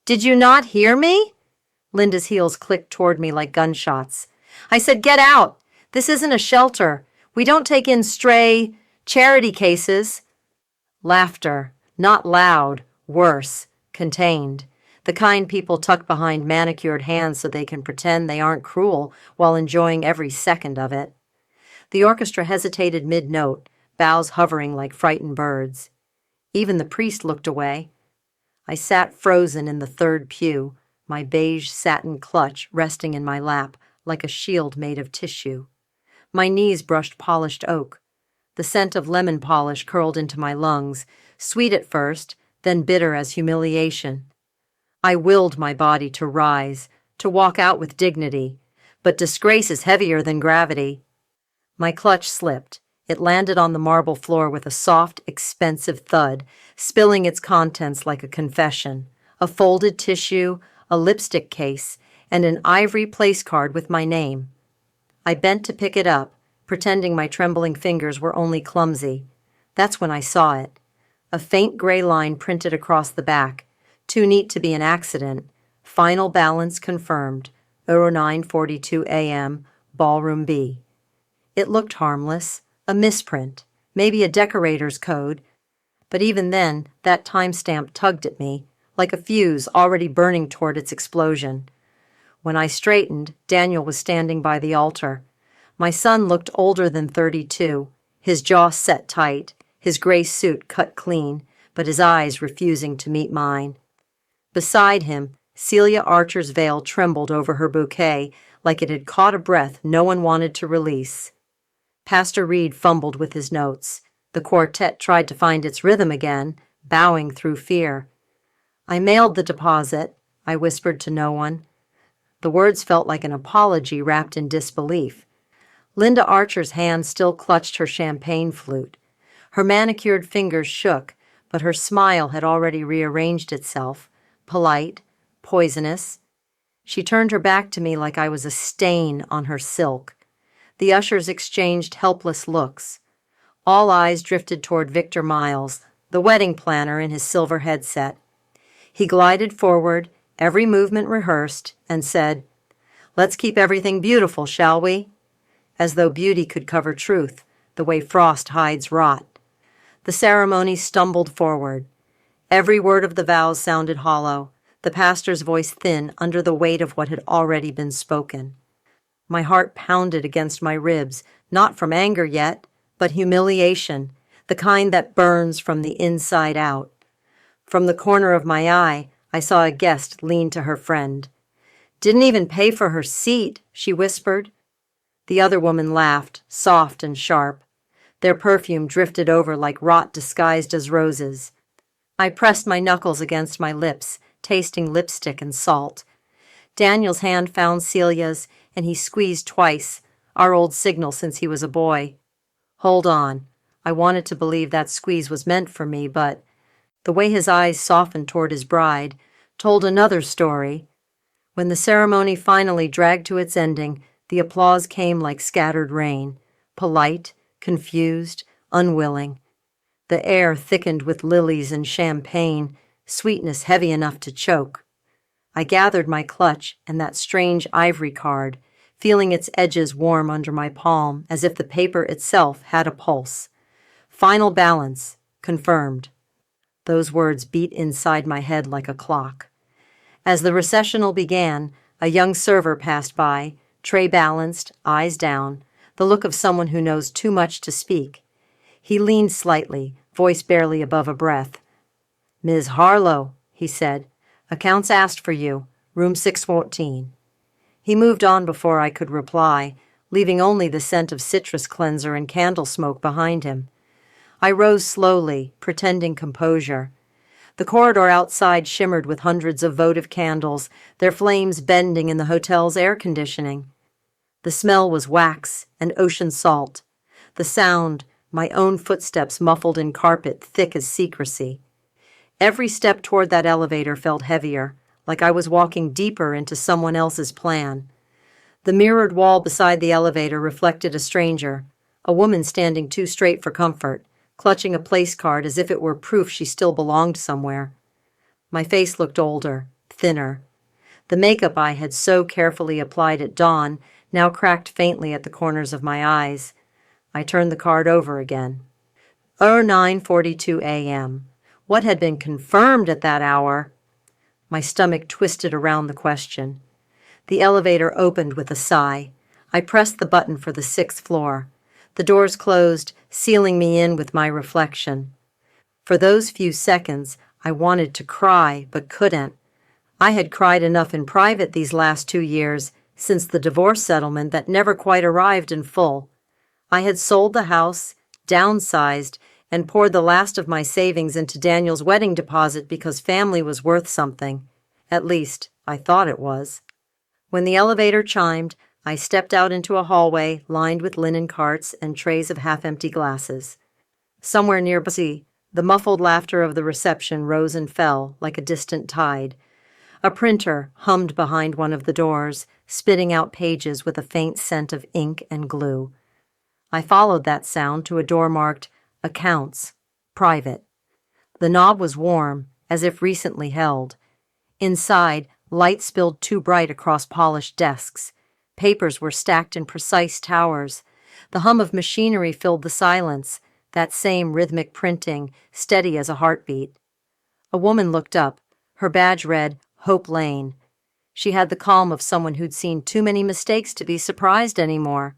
Did you not hear me? Linda's heels clicked toward me like gunshots. I said, get out. This isn't a shelter. We don't take in stray charity cases. Laughter, not loud, worse, contained. The kind people tuck behind manicured hands so they can pretend they aren't cruel while enjoying every second of it. The orchestra hesitated mid-note, boughs hovering like frightened birds. Even the priest looked away. I sat frozen in the third pew, my beige satin clutch resting in my lap like a shield made of tissue. My knees brushed polished oak. The scent of lemon polish curled into my lungs, sweet at first, then bitter as humiliation. I willed my body to rise, to walk out with dignity, but disgrace is heavier than gravity. My clutch slipped. It landed on the marble floor with a soft, expensive thud, spilling its contents like a confession, a folded tissue, a lipstick case, and an ivory place card with my name. I bent to pick it up, pretending my trembling fingers were only clumsy. That's when I saw it. A faint gray line printed across the back, too neat to be an accident. Final balance confirmed, 09:42 a.m., Ballroom B. It looked harmless, a misprint, maybe a decorator's code, but even then, that timestamp tugged at me, like a fuse already burning toward its explosion. When I straightened, Daniel was standing by the altar. My son looked older than 32, his jaw set tight, his gray suit cut clean, but his eyes refusing to meet mine. Beside him, Celia Archer's veil trembled over her bouquet like it had caught a breath no one wanted to release. Pastor Reed fumbled with his notes. The quartet tried to find its rhythm again, bowing through fear. I mailed the deposit, I whispered to no one. The words felt like an apology wrapped in disbelief. Linda Archer's hand still clutched her champagne flute. Her manicured fingers shook, but her smile had already rearranged itself, polite, poisonous. She turned her back to me like I was a stain on her silk. The ushers exchanged helpless looks. All eyes drifted toward Victor Miles, the wedding planner in his silver headset. He glided forward, every movement rehearsed, and said, "Let's keep everything beautiful, shall we?" As though beauty could cover truth, the way frost hides rot. The ceremony stumbled forward. Every word of the vows sounded hollow, the pastor's voice thin under the weight of what had already been spoken. My heart pounded against my ribs, not from anger yet, but humiliation, the kind that burns from the inside out. From the corner of my eye, I saw a guest lean to her friend. "Didn't even pay for her seat," she whispered. The other woman laughed, soft and sharp. Their perfume drifted over like rot disguised as roses. I pressed my knuckles against my lips, tasting lipstick and salt. Daniel's hand found Celia's, and he squeezed twice, our old signal since he was a boy. Hold on. I wanted to believe that squeeze was meant for me, but the way his eyes softened toward his bride told another story. When the ceremony finally dragged to its ending, the applause came like scattered rain, polite, confused, unwilling. The air thickened with lilies and champagne, sweetness heavy enough to choke. I gathered my clutch and that strange ivory card, feeling its edges warm under my palm as if the paper itself had a pulse. Final balance, confirmed. Those words beat inside my head like a clock. As the recessional began, a young server passed by, tray balanced, eyes down, the look of someone who knows too much to speak. He leaned slightly, voice barely above a breath. "Ms. Harlow," he said, "accounts asked for you, room 614. He moved on before I could reply, leaving only the scent of citrus cleanser and candle smoke behind him. I rose slowly, pretending composure. The corridor outside shimmered with hundreds of votive candles, their flames bending in the hotel's air conditioning. The smell was wax and ocean salt. The sound, my own footsteps muffled in carpet thick as secrecy. Every step toward that elevator felt heavier, like I was walking deeper into someone else's plan. The mirrored wall beside the elevator reflected a stranger, a woman standing too straight for comfort, clutching a place card as if it were proof she still belonged somewhere. My face looked older, thinner. The makeup I had so carefully applied at dawn now cracked faintly at the corners of my eyes. I turned the card over again. 09:42 a.m. What had been confirmed at that hour? My stomach twisted around the question. The elevator opened with a sigh. I pressed the button for the 6th floor. The doors closed, sealing me in with my reflection. For those few seconds, I wanted to cry, but couldn't. I had cried enough in private these last 2 years, since the divorce settlement that never quite arrived in full. I had sold the house, downsized, and poured the last of my savings into Daniel's wedding deposit because family was worth something. At least, I thought it was. When the elevator chimed, I stepped out into a hallway lined with linen carts and trays of half-empty glasses. Somewhere nearby, the muffled laughter of the reception rose and fell like a distant tide. A printer hummed behind one of the doors, spitting out pages with a faint scent of ink and glue. I followed that sound to a door marked Accounts, Private. The knob was warm, as if recently held. Inside, light spilled too bright across polished desks. Papers were stacked in precise towers. The hum of machinery filled the silence, that same rhythmic printing, steady as a heartbeat. A woman looked up. Her badge read, Hope Lane. She had the calm of someone who'd seen too many mistakes to be surprised anymore.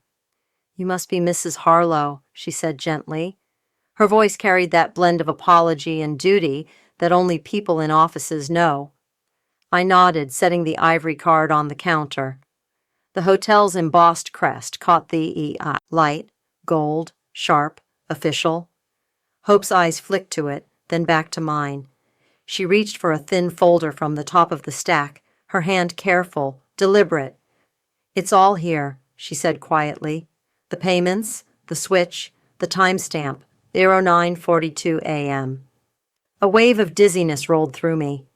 "You must be Mrs. Harlow," she said gently. Her voice carried that blend of apology and duty that only people in offices know. I nodded, setting the ivory card on the counter. The hotel's embossed crest caught the EI. Light, gold, sharp, official. Hope's eyes flicked to it, then back to mine. She reached for a thin folder from the top of the stack, her hand careful, deliberate. "It's all here," she said quietly. "The payments, the switch, the timestamp, 09:42 a.m. A wave of dizziness rolled through me.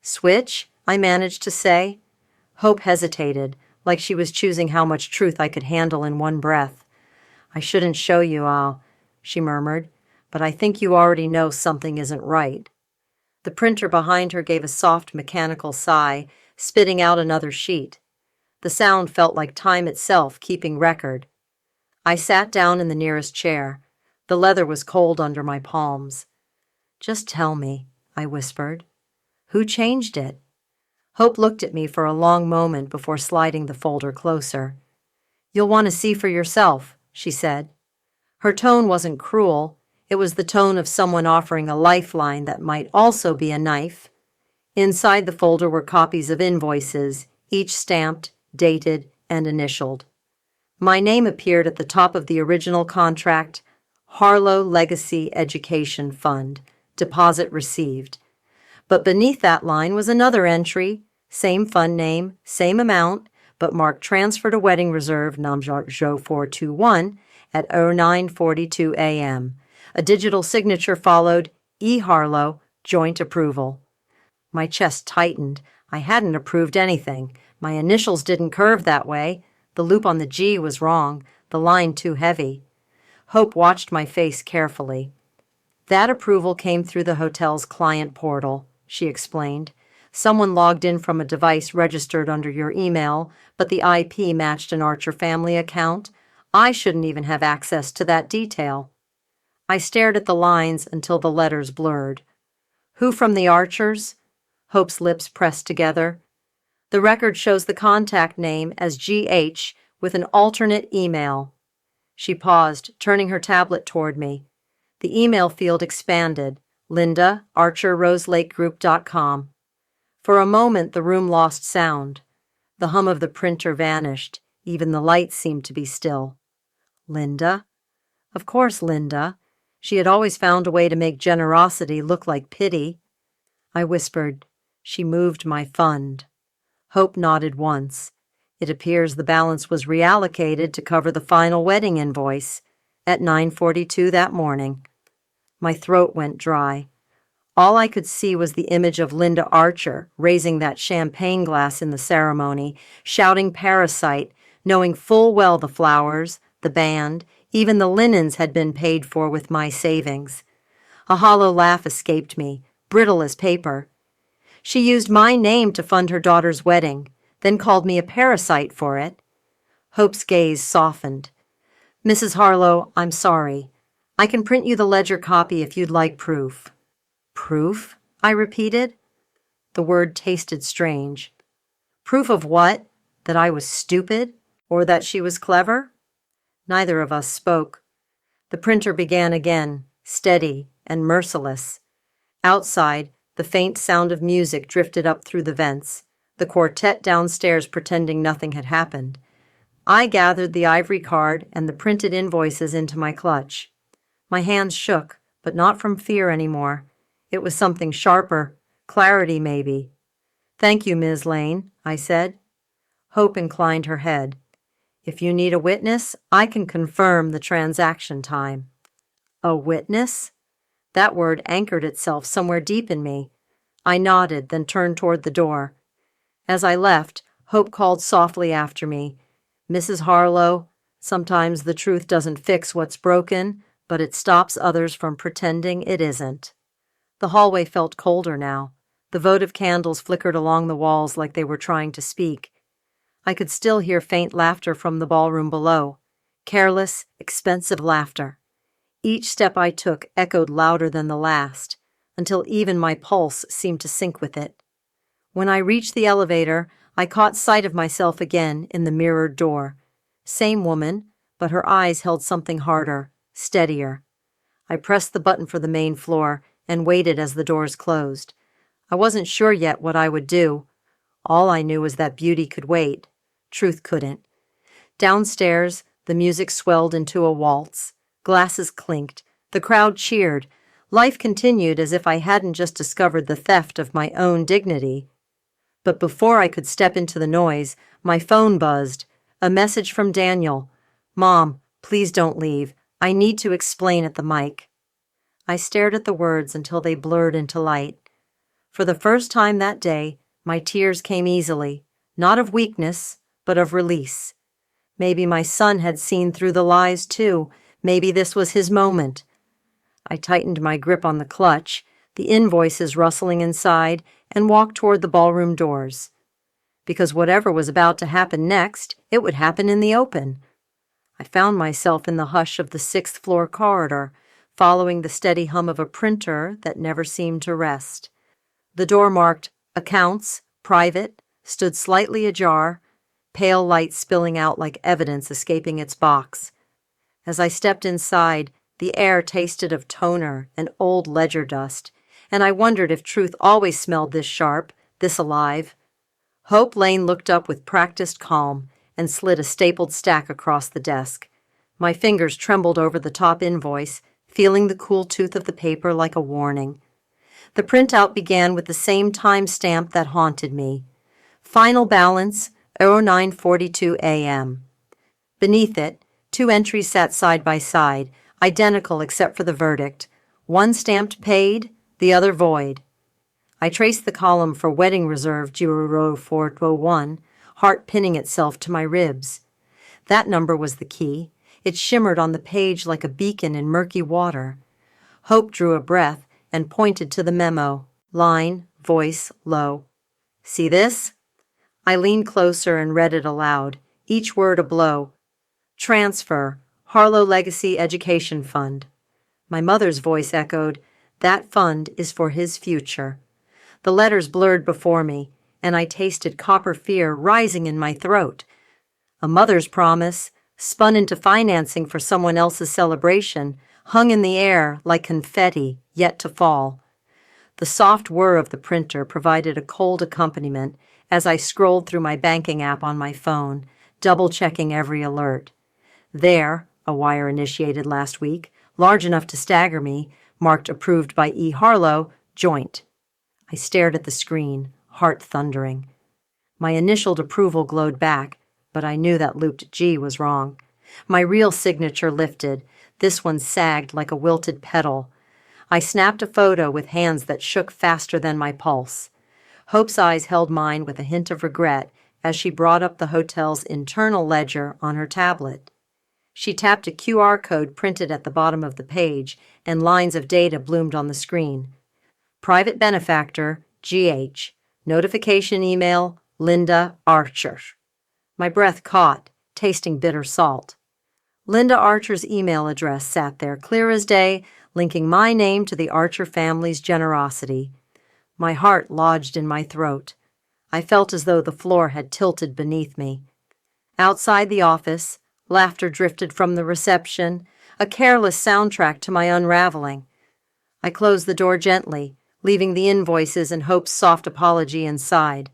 "Switch?" I managed to say. Hope hesitated, like she was choosing how much truth I could handle in one breath. "I shouldn't show you, she murmured, "but I think you already know something isn't right." The printer behind her gave a soft mechanical sigh, spitting out another sheet. The sound felt like time itself keeping record. I sat down in the nearest chair. The leather was cold under my palms. "Just tell me," I whispered. "Who changed it?" Hope looked at me for a long moment before sliding the folder closer. "You'll want to see for yourself," she said. Her tone wasn't cruel. It was the tone of someone offering a lifeline that might also be a knife. Inside the folder were copies of invoices, each stamped, dated, and initialed. My name appeared at the top of the original contract, Harlow Legacy Education Fund, deposit received. But beneath that line was another entry, same fund name, same amount, but marked transfer to wedding reserve number 0421 at 09:42 a.m. A digital signature followed, E. Harlow, joint approval. My chest tightened. I hadn't approved anything. My initials didn't curve that way. The loop on the G was wrong, the line too heavy. Hope watched my face carefully. "That approval came through the hotel's client portal," she explained. "Someone logged in from a device registered under your email, but the IP matched an Archer family account. I shouldn't even have access to that detail." I stared at the lines until the letters blurred. "Who from the Archers?" Hope's lips pressed together. "The record shows the contact name as GH with an alternate email." She paused, turning her tablet toward me. The email field expanded. Linda, ArcherRoseLakeGroup.com. For a moment, the room lost sound. The hum of the printer vanished. Even the lights seemed to be still. Linda? Of course, Linda. She had always found a way to make generosity look like pity. I whispered, "She moved my fund." Hope nodded once. It appears the balance was reallocated to cover the final wedding invoice at 9:42 that morning. My throat went dry. All I could see was the image of Linda Archer raising that champagne glass in the ceremony, shouting "Parasite," knowing full well the flowers, the band, even the linens had been paid for with my savings. A hollow laugh escaped me, brittle as paper. She used my name to fund her daughter's wedding, then called me a parasite for it. Hope's gaze softened. Mrs. Harlow, I'm sorry. I can print you the ledger copy if you'd like proof. Proof? I repeated. The word tasted strange. Proof of what? That I was stupid? Or that she was clever? Neither of us spoke. The printer began again, steady and merciless. Outside, the faint sound of music drifted up through the vents, the quartet downstairs pretending nothing had happened. I gathered the ivory card and the printed invoices into my clutch. My hands shook, but not from fear anymore. It was something sharper, clarity maybe. Thank you, Ms. Lane, I said. Hope inclined her head. If you need a witness, I can confirm the transaction time. A witness? That word anchored itself somewhere deep in me. I nodded, then turned toward the door. As I left, Hope called softly after me. Mrs. Harlow, sometimes the truth doesn't fix what's broken, but it stops others from pretending it isn't. The hallway felt colder now. The votive candles flickered along the walls like they were trying to speak. I could still hear faint laughter from the ballroom below. Careless, expensive laughter. Each step I took echoed louder than the last, until even my pulse seemed to sync with it. When I reached the elevator, I caught sight of myself again in the mirrored door. Same woman, but her eyes held something harder, steadier. I pressed the button for the main floor and waited as the doors closed. I wasn't sure yet what I would do. All I knew was that beauty could wait. Truth couldn't. Downstairs, the music swelled into a waltz. Glasses clinked. The crowd cheered. Life continued as if I hadn't just discovered the theft of my own dignity. But before I could step into the noise, my phone buzzed. A message from Daniel. Mom, please don't leave. I need to explain at the mic. I stared at the words until they blurred into light. For the first time that day, my tears came easily, not of weakness, but of release. Maybe my son had seen through the lies too. Maybe this was his moment. I tightened my grip on the clutch, the invoices rustling inside, and walked toward the ballroom doors. Because whatever was about to happen next, it would happen in the open. I found myself in the hush of the 6th-floor corridor, following the steady hum of a printer that never seemed to rest. The door marked Accounts, Private, stood slightly ajar, pale light spilling out like evidence escaping its box. As I stepped inside, the air tasted of toner and old ledger dust, and I wondered if truth always smelled this sharp, this alive. Hope Lane looked up with practiced calm and slid a stapled stack across the desk. My fingers trembled over the top invoice, feeling the cool tooth of the paper like a warning. The printout began with the same time stamp that haunted me. Final balance, 09:42 a.m. Beneath it, 2 entries sat side by side, identical except for the verdict. One stamped paid, the other void. I traced the column for wedding reserve Giro 401, heart pinning itself to my ribs. That number was the key. It shimmered on the page like a beacon in murky water. Hope drew a breath and pointed to the memo, line, voice, low. See this? I leaned closer and read it aloud, each word a blow. Transfer, Harlow Legacy Education Fund. My mother's voice echoed, that fund is for his future. The letters blurred before me, and I tasted copper fear rising in my throat. A mother's promise, spun into financing for someone else's celebration, hung in the air like confetti yet to fall. The soft whir of the printer provided a cold accompaniment as I scrolled through my banking app on my phone, double-checking every alert. There, a wire initiated last week, large enough to stagger me, marked approved by E. Harlow, joint. I stared at the screen, heart thundering. My initialed approval glowed back, but I knew that looped G was wrong. My real signature lifted. This one sagged like a wilted petal. I snapped a photo with hands that shook faster than my pulse. Hope's eyes held mine with a hint of regret as she brought up the hotel's internal ledger on her tablet. She tapped a QR code printed at the bottom of the page, and lines of data bloomed on the screen. Private benefactor, GH. Notification email, Linda Archer. My breath caught, tasting bitter salt. Linda Archer's email address sat there clear as day, linking my name to the Archer family's generosity. My heart lodged in my throat. I felt as though the floor had tilted beneath me. Outside the office, laughter drifted from the reception, a careless soundtrack to my unraveling. I closed the door gently, leaving the invoices and Hope's soft apology inside.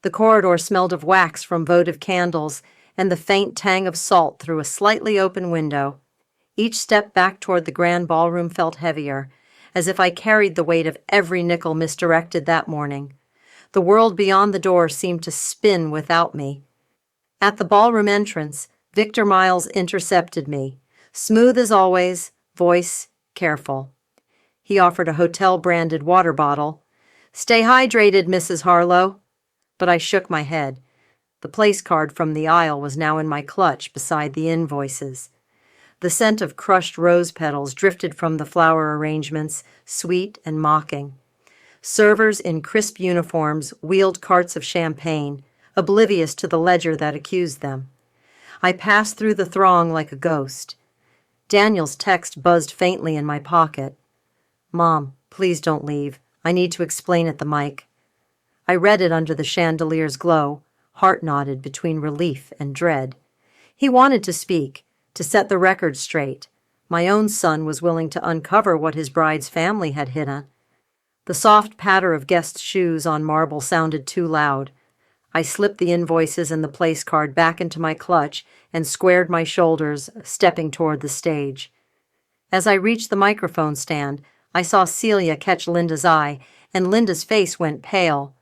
The corridor smelled of wax from votive candles and the faint tang of salt through a slightly open window. Each step back toward the grand ballroom felt heavier, as if I carried the weight of every nickel misdirected that morning. The world beyond the door seemed to spin without me. At the ballroom entrance, Victor Miles intercepted me, smooth as always, voice careful. He offered a hotel-branded water bottle. "Stay hydrated, Mrs. Harlow." But I shook my head. The place card from the aisle was now in my clutch beside the invoices. The scent of crushed rose petals drifted from the flower arrangements, sweet and mocking. Servers in crisp uniforms wheeled carts of champagne, oblivious to the ledger that accused them. I passed through the throng like a ghost. Daniel's text buzzed faintly in my pocket. "Mom, please don't leave. I need to explain at the mic." I read it under the chandelier's glow, heart knotted between relief and dread. He wanted to speak, to set the record straight. My own son was willing to uncover what his bride's family had hidden. The soft patter of guests' shoes on marble sounded too loud. I slipped the invoices and the place card back into my clutch and squared my shoulders, stepping toward the stage. As I reached the microphone stand, I saw Celia catch Linda's eye, and Linda's face went pale.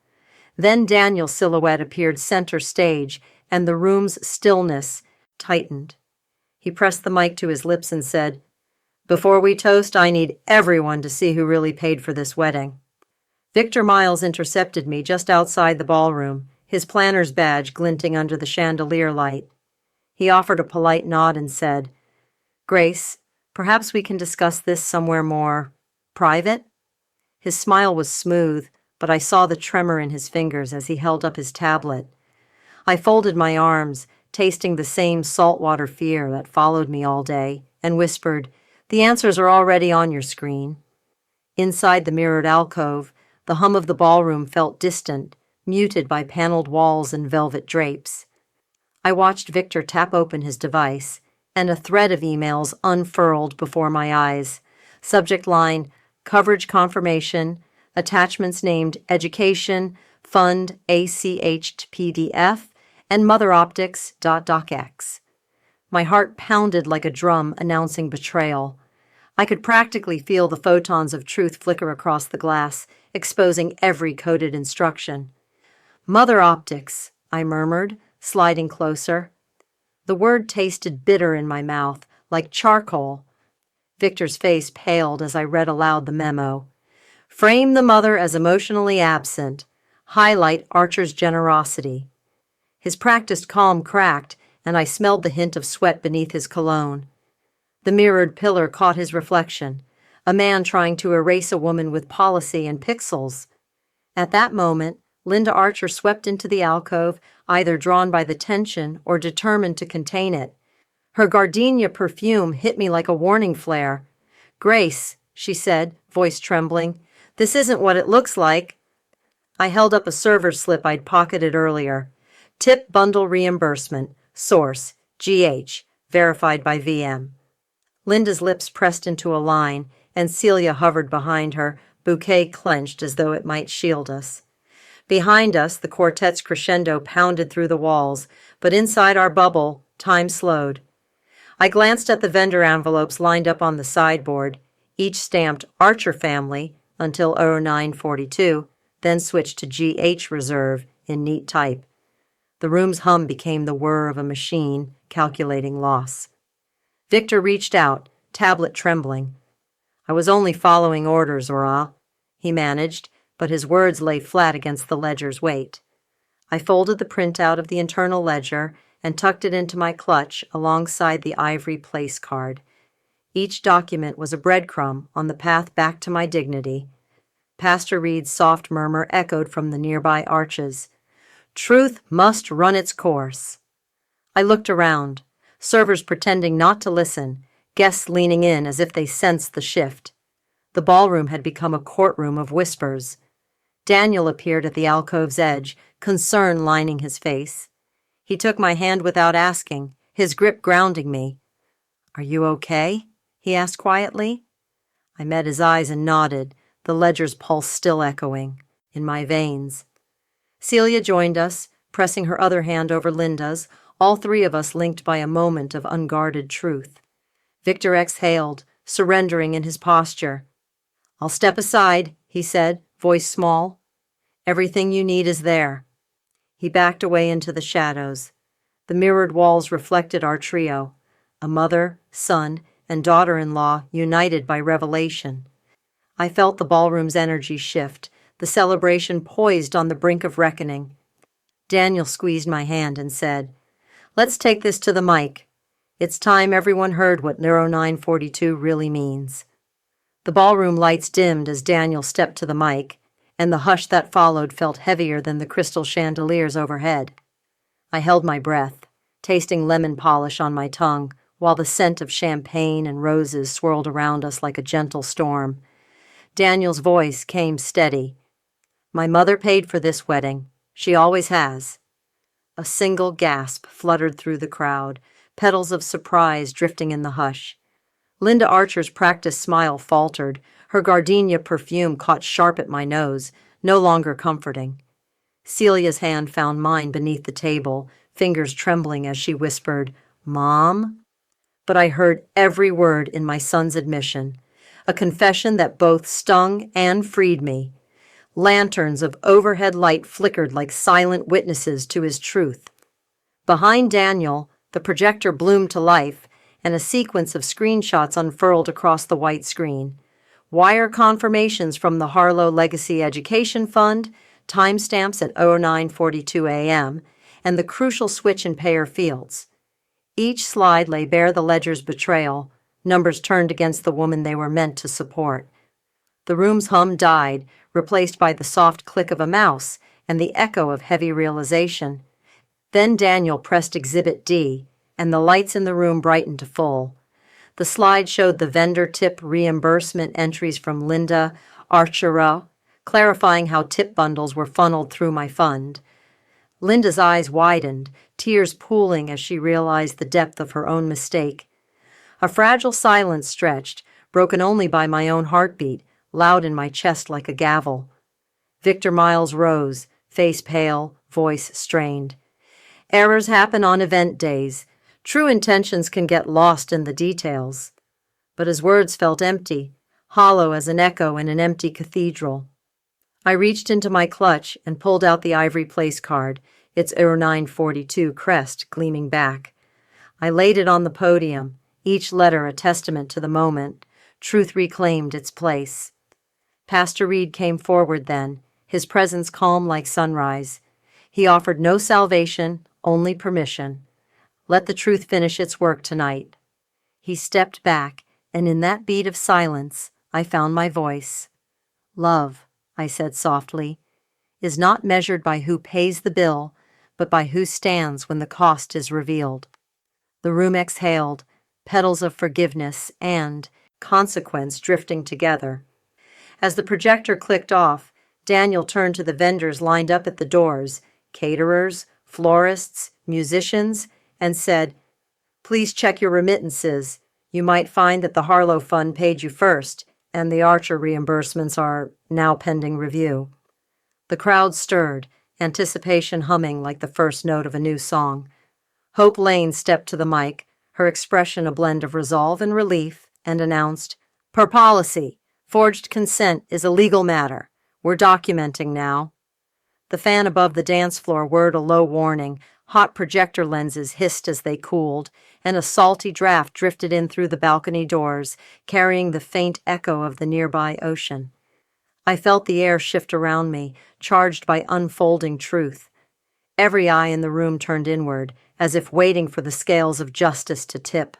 Then Daniel's silhouette appeared center stage, and the room's stillness tightened. He pressed the mic to his lips and said, "Before we toast, I need everyone to see who really paid for this wedding." Victor Miles intercepted me just outside the ballroom, his planner's badge glinting under the chandelier light. He offered a polite nod and said, "Grace, perhaps we can discuss this somewhere more private?" His smile was smooth, but I saw the tremor in his fingers as he held up his tablet. I folded my arms, tasting the same saltwater fear that followed me all day, and whispered, "The answers are already on your screen." Inside the mirrored alcove, the hum of the ballroom felt distant, muted by paneled walls and velvet drapes. I watched Victor tap open his device, and a thread of emails unfurled before my eyes. Subject line, coverage confirmation, attachments named Education, Fund ACH PDF, and MotherOptics.docx. My heart pounded like a drum announcing betrayal. I could practically feel the photons of truth flicker across the glass, exposing every coded instruction. "Mother Optics," I murmured, sliding closer. The word tasted bitter in my mouth, like charcoal. Victor's face paled as I read aloud the memo. "Frame the mother as emotionally absent. Highlight Archer's generosity." His practiced calm cracked, and I smelled the hint of sweat beneath his cologne. The mirrored pillar caught his reflection, a man trying to erase a woman with policy and pixels. At that moment, Linda Archer swept into the alcove, either drawn by the tension or determined to contain it. Her gardenia perfume hit me like a warning flare. "Grace," she said, voice trembling, "this isn't what it looks like." I held up a server's slip I'd pocketed earlier. "Tip bundle reimbursement. Source, GH, verified by VM." Linda's lips pressed into a line, and Celia hovered behind her, bouquet clenched as though it might shield us. Behind us, the quartet's crescendo pounded through the walls, but inside our bubble, time slowed. I glanced at the vendor envelopes lined up on the sideboard, each stamped Archer Family until 0942, then switched to GH Reserve in neat type. The room's hum became the whir of a machine calculating loss. Victor reached out, tablet trembling. "I was only following orders, Ora," he managed, but his words lay flat against the ledger's weight. I folded the printout of the internal ledger and tucked it into my clutch alongside the ivory place card. Each document was a breadcrumb on the path back to my dignity. Pastor Reed's soft murmur echoed from the nearby arches. Truth must run its course. I looked around, servers pretending not to listen, guests leaning in as if they sensed the shift. The ballroom had become a courtroom of whispers. Daniel appeared at the alcove's edge, concern lining his face. He took my hand without asking, his grip grounding me. Are you okay? He asked quietly. I met his eyes and nodded, the ledger's pulse still echoing in my veins. Celia joined us, pressing her other hand over Linda's, all three of us linked by a moment of unguarded truth. Victor exhaled, surrendering in his posture. I'll step aside, he said, voice small. Everything you need is there. He backed away into the shadows. The mirrored walls reflected our trio, a mother, son, and daughter-in-law united by revelation. I felt the ballroom's energy shift, the celebration poised on the brink of reckoning. Daniel squeezed my hand and said, Let's take this to the mic. It's time everyone heard what Neuro 942 really means. The ballroom lights dimmed as Daniel stepped to the mic, and the hush that followed felt heavier than the crystal chandeliers overhead. I held my breath, tasting lemon polish on my tongue, while the scent of champagne and roses swirled around us like a gentle storm. Daniel's voice came steady. My mother paid for this wedding. She always has. A single gasp fluttered through the crowd, petals of surprise drifting in the hush. Linda Archer's practiced smile faltered. Her gardenia perfume caught sharp at my nose, no longer comforting. Celia's hand found mine beneath the table, fingers trembling as she whispered, Mom? But I heard every word in my son's admission, a confession that both stung and freed me. Lanterns of overhead light flickered like silent witnesses to his truth. Behind Daniel, the projector bloomed to life, and a sequence of screenshots unfurled across the white screen. Wire confirmations from the Harlow Legacy Education Fund, timestamps at 09:42 a.m., and the crucial switch in payer fields. Each slide lay bare the ledger's betrayal, numbers turned against the woman they were meant to support. The room's hum died, replaced by the soft click of a mouse and the echo of heavy realization. Then Daniel pressed Exhibit D, and the lights in the room brightened to full. The slide showed the vendor tip reimbursement entries from Linda Archer, clarifying how tip bundles were funneled through my fund. Linda's eyes widened, tears pooling as she realized the depth of her own mistake. A fragile silence stretched, broken only by my own heartbeat, loud in my chest like a gavel. Victor Miles rose, face pale, voice strained. Errors happen on event days. True intentions can get lost in the details. But his words felt empty, hollow as an echo in an empty cathedral. I reached into my clutch and pulled out the ivory place card, its 0942 crest gleaming back. I laid it on the podium, each letter a testament to the moment. Truth reclaimed its place. Pastor Reed came forward then, his presence calm like sunrise. He offered no salvation, only permission. Let the truth finish its work tonight. He stepped back, and in that beat of silence, I found my voice. Love, I said softly, is not measured by who pays the bill, but by who stands when the cost is revealed. The room exhaled, petals of forgiveness and consequence drifting together. As the projector clicked off, Daniel turned to the vendors lined up at the doors, caterers, florists, musicians, and said, Please check your remittances. You might find that the Harlow Fund paid you first, and the Archer reimbursements are now pending review. The crowd stirred, anticipation humming like the first note of a new song. Hope Lane stepped to the mic, her expression a blend of resolve and relief, and announced, Per policy, forged consent is a legal matter. We're documenting now. The fan above the dance floor whirred a low warning. Hot projector lenses hissed as they cooled, and a salty draft drifted in through the balcony doors, carrying the faint echo of the nearby ocean. I felt the air shift around me, charged by unfolding truth. Every eye in the room turned inward, as if waiting for the scales of justice to tip.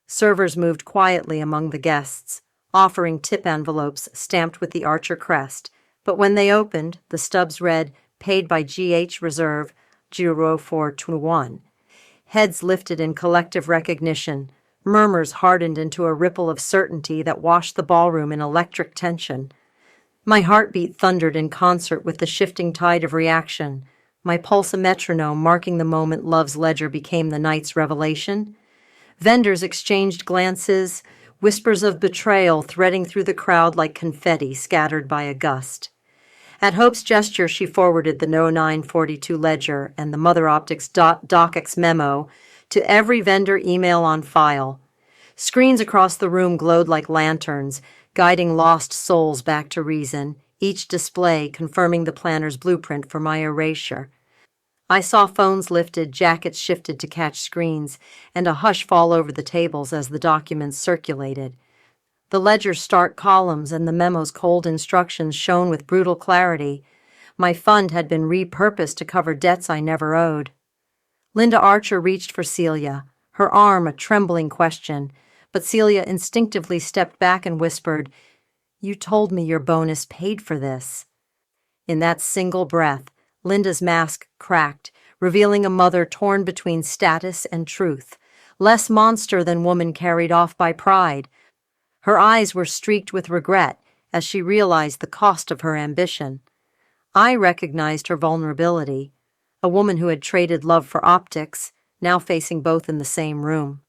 Servers moved quietly among the guests, offering tip envelopes stamped with the Archer crest, but when they opened, the stubs read, "Paid by GH Reserve 0421. Heads lifted in collective recognition. Murmurs hardened into a ripple of certainty that washed the ballroom in electric tension. My heartbeat thundered in concert with the shifting tide of reaction, my pulse a metronome marking the moment love's ledger became the night's revelation. Vendors exchanged glances, whispers of betrayal threading through the crowd like confetti scattered by a gust. At Hope's gesture, she forwarded the 0942 ledger and the Mother Optics DocX memo to every vendor email on file. Screens across the room glowed like lanterns, guiding lost souls back to reason, each display confirming the planner's blueprint for my erasure. I saw phones lifted, jackets shifted to catch screens, and a hush fall over the tables as the documents circulated. The ledger's stark columns and the memo's cold instructions shone with brutal clarity. My fund had been repurposed to cover debts I never owed. Linda Archer reached for Celia, her arm a trembling question, but Celia instinctively stepped back and whispered, "You told me your bonus paid for this." In that single breath, Linda's mask cracked, revealing a mother torn between status and truth, less monster than woman carried off by pride. Her eyes were streaked with regret as she realized the cost of her ambition. I recognized her vulnerability, a woman who had traded love for optics, now facing both in the same room.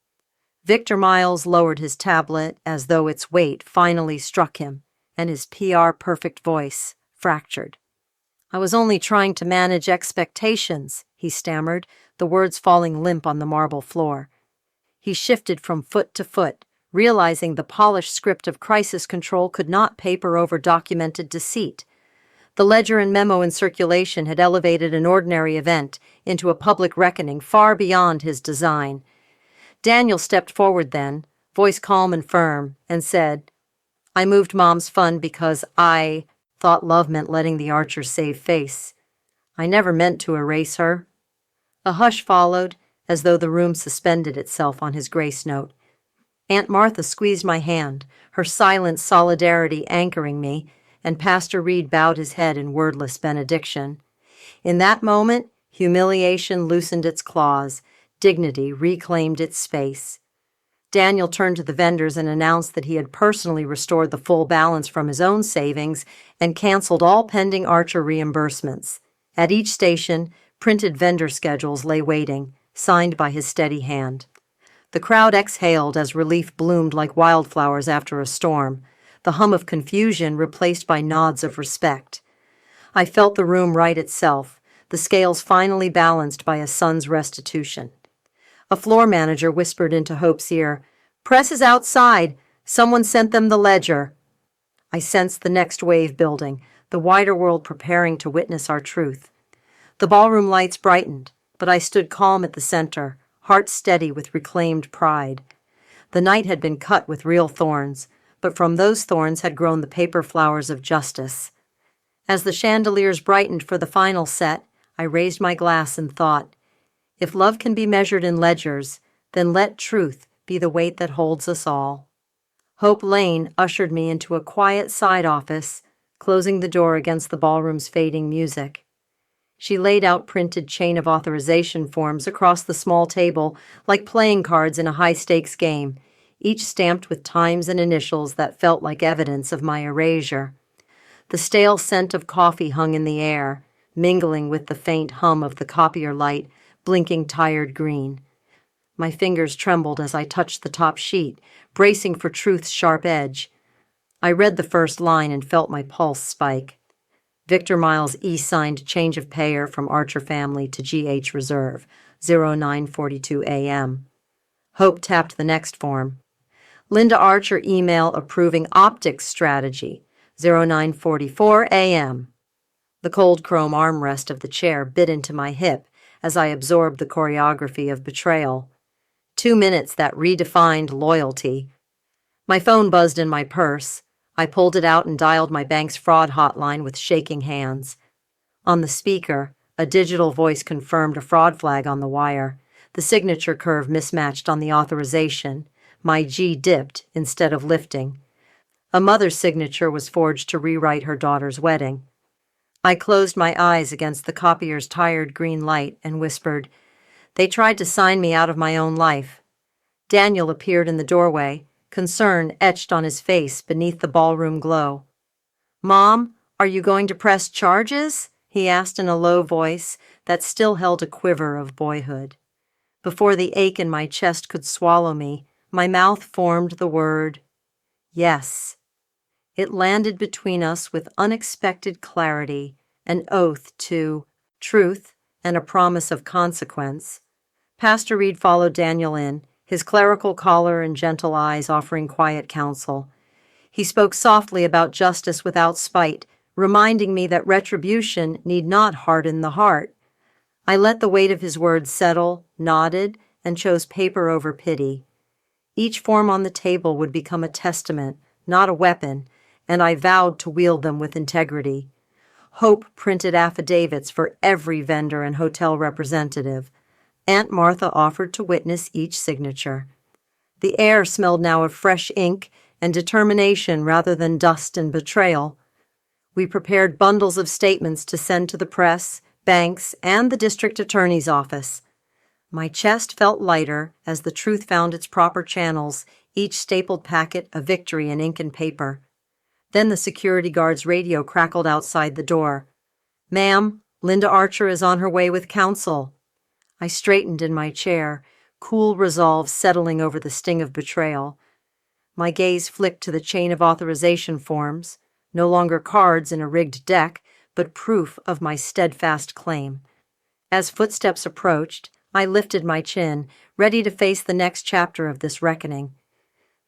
Victor Miles lowered his tablet as though its weight finally struck him, and his PR-perfect voice fractured. "I was only trying to manage expectations," he stammered, the words falling limp on the marble floor. He shifted from foot to foot, realizing the polished script of crisis control could not paper over documented deceit. The ledger and memo in circulation had elevated an ordinary event into a public reckoning far beyond his design. Daniel stepped forward then, voice calm and firm, and said, "I moved Mom's fund because I thought love meant letting the Archers save face. I never meant to erase her." A hush followed, as though the room suspended itself on his grace note. Aunt Martha squeezed my hand, her silent solidarity anchoring me, and Pastor Reed bowed his head in wordless benediction. In that moment, humiliation loosened its claws, dignity reclaimed its space. Daniel turned to the vendors and announced that he had personally restored the full balance from his own savings and canceled all pending Archer reimbursements. At each station, printed vendor schedules lay waiting, signed by his steady hand. The crowd exhaled as relief bloomed like wildflowers after a storm, the hum of confusion replaced by nods of respect. I felt the room right itself, the scales finally balanced by a son's restitution. A floor manager whispered into Hope's ear, "Press is outside. Someone sent them the ledger." I sensed the next wave building, the wider world preparing to witness our truth. The ballroom lights brightened, but I stood calm at the center, heart steady with reclaimed pride. The night had been cut with real thorns, but from those thorns had grown the paper flowers of justice. As the chandeliers brightened for the final set, I raised my glass and thought, if love can be measured in ledgers, then let truth be the weight that holds us all. Hope Lane ushered me into a quiet side office, closing the door against the ballroom's fading music. She laid out printed chain of authorization forms across the small table like playing cards in a high-stakes game, each stamped with times and initials that felt like evidence of my erasure. The stale scent of coffee hung in the air, mingling with the faint hum of the copier light, blinking tired green. My fingers trembled as I touched the top sheet, bracing for truth's sharp edge. I read the first line and felt my pulse spike. Victor Miles e-signed change of payer from Archer family to GH Reserve, 0942 a.m. Hope tapped the next form. Linda Archer email approving optics strategy, 0944 a.m. The cold chrome armrest of the chair bit into my hip as I absorbed the choreography of betrayal. 2 minutes that redefined loyalty. My phone buzzed in my purse. I pulled it out and dialed my bank's fraud hotline with shaking hands. On the speaker, a digital voice confirmed a fraud flag on the wire. The signature curve mismatched on the authorization. My G dipped instead of lifting. A mother's signature was forged to rewrite her daughter's wedding. I closed my eyes against the copier's tired green light and whispered, "They tried to sign me out of my own life." Daniel appeared in the doorway, concern etched on his face beneath the ballroom glow. "Mom, are you going to press charges?" he asked in a low voice that still held a quiver of boyhood. Before the ache in my chest could swallow me, my mouth formed the word, "Yes." It landed between us with unexpected clarity, an oath to truth and a promise of consequence. Pastor Reed followed Daniel in, his clerical collar and gentle eyes offering quiet counsel. He spoke softly about justice without spite, reminding me that retribution need not harden the heart. I let the weight of his words settle, nodded, and chose paper over pity. Each form on the table would become a testament, not a weapon, and I vowed to wield them with integrity. Hope printed affidavits for every vendor and hotel representative. Aunt Martha offered to witness each signature. The air smelled now of fresh ink and determination rather than dust and betrayal. We prepared bundles of statements to send to the press, banks, and the district attorney's office. My chest felt lighter as the truth found its proper channels, each stapled packet a victory in ink and paper. Then the security guard's radio crackled outside the door. "Ma'am, Linda Archer is on her way with counsel." I straightened in my chair, cool resolve settling over the sting of betrayal. My gaze flicked to the chain of authorization forms, no longer cards in a rigged deck, but proof of my steadfast claim. As footsteps approached, I lifted my chin, ready to face the next chapter of this reckoning.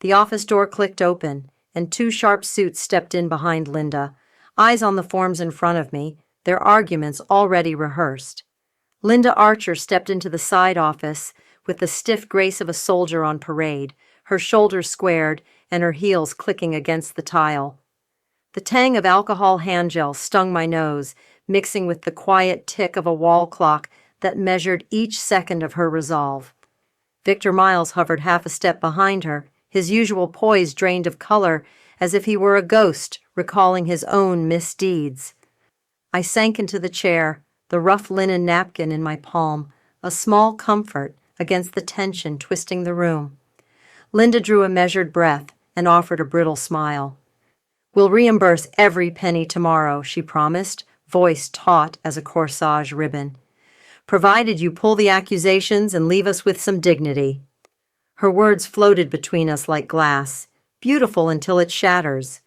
The office door clicked open, and two sharp suits stepped in behind Linda, eyes on the forms in front of me, their arguments already rehearsed. Linda Archer stepped into the side office with the stiff grace of a soldier on parade, her shoulders squared and her heels clicking against the tile. The tang of alcohol hand gel stung my nose, mixing with the quiet tick of a wall clock that measured each second of her resolve. Victor Miles hovered half a step behind her, his usual poise drained of color, as if he were a ghost recalling his own misdeeds. I sank into the chair, the rough linen napkin in my palm, a small comfort against the tension twisting the room. Linda drew a measured breath and offered a brittle smile. "We'll reimburse every penny tomorrow," she promised, voice taut as a corsage ribbon, "provided you pull the accusations and leave us with some dignity." Her words floated between us like glass, beautiful until it shatters.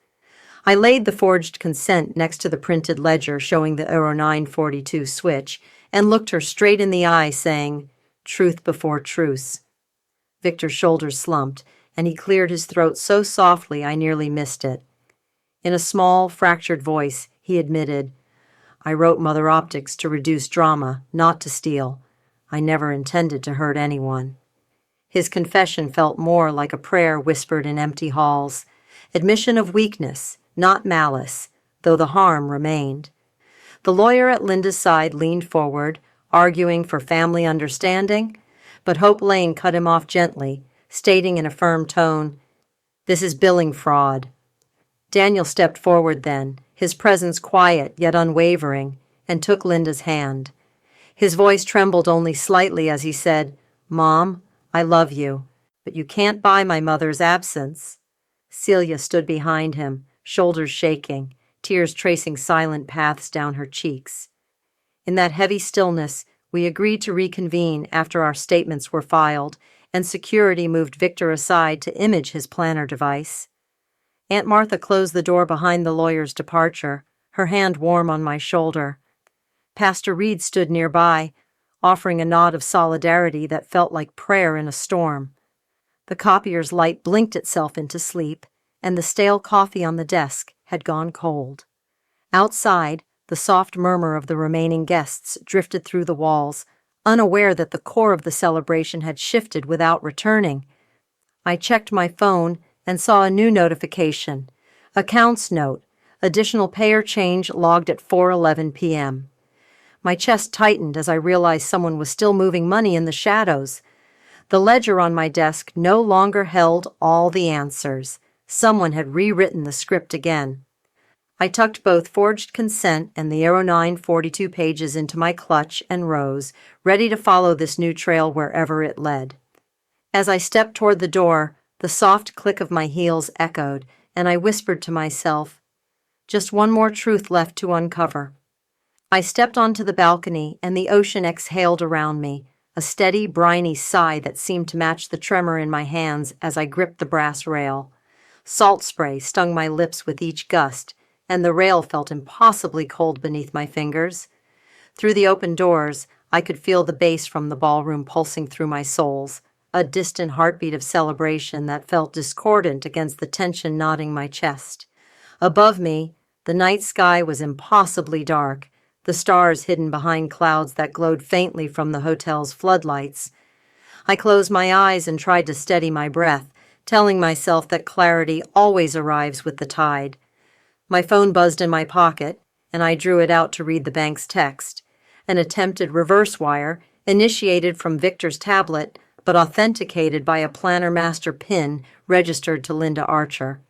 I laid the forged consent next to the printed ledger showing the 0942 switch and looked her straight in the eye, saying, "Truth before truce." Victor's shoulders slumped, and he cleared his throat so softly I nearly missed it. In a small, fractured voice, he admitted, "I wrote Mother Optics to reduce drama, not to steal. I never intended to hurt anyone." His confession felt more like a prayer whispered in empty halls, admission of weakness, not malice, though the harm remained. The lawyer at Linda's side leaned forward, arguing for family understanding, but Hope Lane cut him off gently, stating in a firm tone, "This is billing fraud." Daniel stepped forward then, his presence quiet yet unwavering, and took Linda's hand. His voice trembled only slightly as he said, "Mom, I love you, but you can't buy my mother's absence." Celia stood behind him, shoulders shaking, tears tracing silent paths down her cheeks. In that heavy stillness, we agreed to reconvene after our statements were filed, and security moved Victor aside to image his planner device. Aunt Martha closed the door behind the lawyer's departure, her hand warm on my shoulder. Pastor Reed stood nearby, offering a nod of solidarity that felt like prayer in a storm. The copier's light blinked itself into sleep, and the stale coffee on the desk had gone cold. Outside, the soft murmur of the remaining guests drifted through the walls, unaware that the core of the celebration had shifted without returning. I checked my phone and saw a new notification. Accounts note, additional payer change logged at 4:11 p.m. My chest tightened as I realized someone was still moving money in the shadows. The ledger on my desk no longer held all the answers. Someone had rewritten the script again. I tucked both forged consent and the Aero 942 pages into my clutch and rose, ready to follow this new trail wherever it led. As I stepped toward the door, the soft click of my heels echoed, and I whispered to myself, just one more truth left to uncover. I stepped onto the balcony, and the ocean exhaled around me, a steady, briny sigh that seemed to match the tremor in my hands as I gripped the brass rail. Salt spray stung my lips with each gust, and the rail felt impossibly cold beneath my fingers. Through the open doors, I could feel the bass from the ballroom pulsing through my soles, a distant heartbeat of celebration that felt discordant against the tension knotting my chest. Above me, the night sky was impossibly dark, the stars hidden behind clouds that glowed faintly from the hotel's floodlights. I closed my eyes and tried to steady my breath, telling myself that clarity always arrives with the tide. My phone buzzed in my pocket, and I drew it out to read the bank's text, an attempted reverse wire, initiated from Victor's tablet, but authenticated by a Planner Master PIN registered to Linda Archer.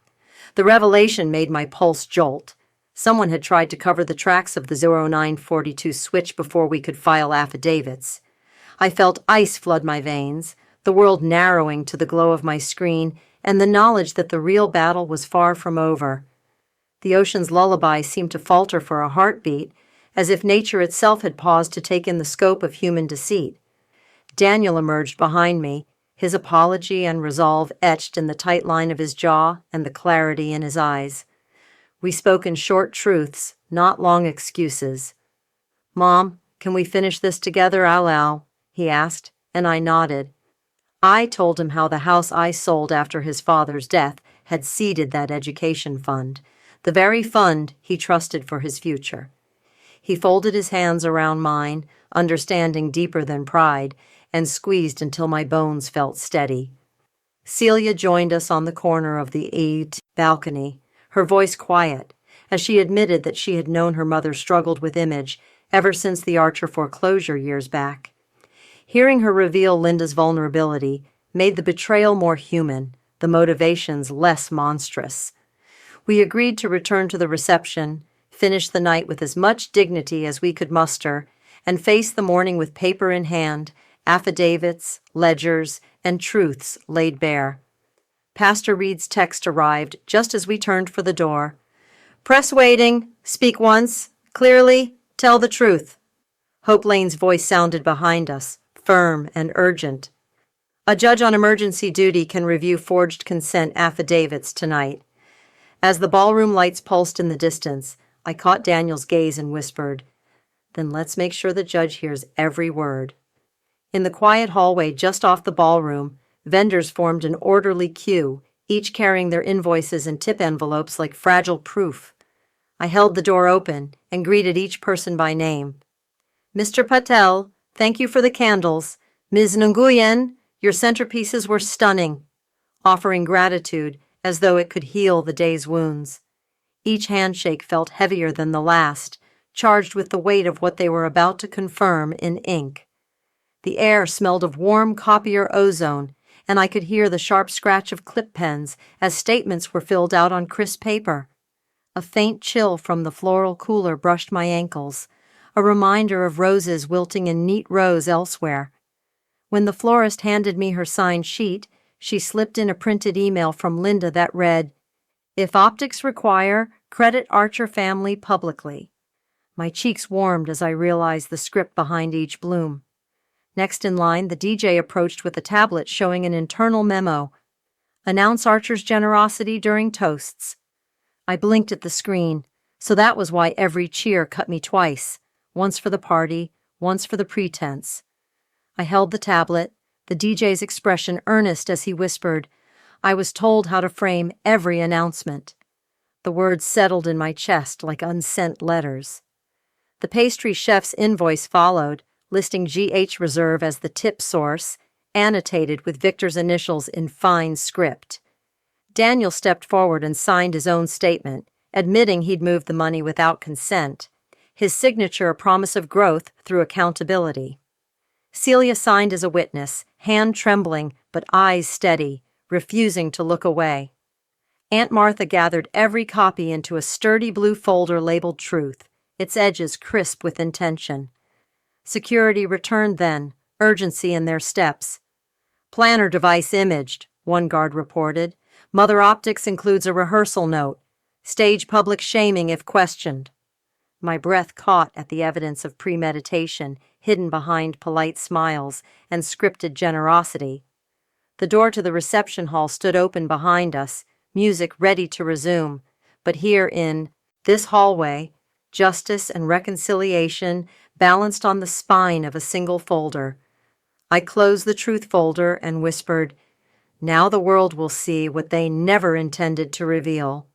The revelation made my pulse jolt. Someone had tried to cover the tracks of the 0942 switch before we could file affidavits. I felt ice flood my veins, the world narrowing to the glow of my screen, and the knowledge that the real battle was far from over. The ocean's lullaby seemed to falter for a heartbeat, as if nature itself had paused to take in the scope of human deceit. Daniel emerged behind me, his apology and resolve etched in the tight line of his jaw and the clarity in his eyes. We spoke in short truths, not long excuses. "Mom, can we finish this together out loud?" he asked, and I nodded. I told him how the house I sold after his father's death had seeded that education fund, the very fund he trusted for his future. He folded his hands around mine, understanding deeper than pride, and squeezed until my bones felt steady. Celia joined us on the corner of the eaved balcony, her voice quiet, as she admitted that she had known her mother struggled with image ever since the Archer foreclosure years back. Hearing her reveal Linda's vulnerability made the betrayal more human, the motivations less monstrous. We agreed to return to the reception, finish the night with as much dignity as we could muster, and face the morning with paper in hand, affidavits, ledgers, and truths laid bare. Pastor Reed's text arrived just as we turned for the door. "Press waiting. Speak once. Clearly. Tell the truth." Hope Lane's voice sounded behind us, firm and urgent. "A judge on emergency duty can review forged consent affidavits tonight." As the ballroom lights pulsed in the distance, I caught Daniel's gaze and whispered, "Then let's make sure the judge hears every word." In the quiet hallway just off the ballroom, vendors formed an orderly queue, each carrying their invoices and tip envelopes like fragile proof. I held the door open and greeted each person by name. "Mr. Patel, thank you for the candles. Ms. Nguyen, your centerpieces were stunning," offering gratitude as though it could heal the day's wounds. Each handshake felt heavier than the last, charged with the weight of what they were about to confirm in ink. The air smelled of warm copier ozone, and I could hear the sharp scratch of clip pens as statements were filled out on crisp paper. A faint chill from the floral cooler brushed my ankles, a reminder of roses wilting in neat rows elsewhere. When the florist handed me her signed sheet, she slipped in a printed email from Linda that read, "If optics require, credit Archer family publicly." My cheeks warmed as I realized the script behind each bloom. Next in line, the DJ approached with a tablet showing an internal memo. "Announce Archer's generosity during toasts." I blinked at the screen, so that was why every cheer cut me twice, once for the party, once for the pretense. I held the tablet, the DJ's expression earnest as he whispered, "I was told how to frame every announcement." The words settled in my chest like unsent letters. The pastry chef's invoice followed, listing GH Reserve as the tip source, annotated with Victor's initials in fine script. Daniel stepped forward and signed his own statement, admitting he'd moved the money without consent, his signature a promise of growth through accountability. Celia signed as a witness, hand trembling but eyes steady, refusing to look away. Aunt Martha gathered every copy into a sturdy blue folder labeled Truth, its edges crisp with intention. Security returned then, urgency in their steps. Planner device imaged, one guard reported. Mother Optics includes a rehearsal note. Stage public shaming if questioned. My breath caught at the evidence of premeditation hidden behind polite smiles and scripted generosity. The door to the reception hall stood open behind us, music ready to resume. But here in this hallway, justice and reconciliation balanced on the spine of a single folder. I closed the truth folder and whispered, "Now the world will see what they never intended to reveal."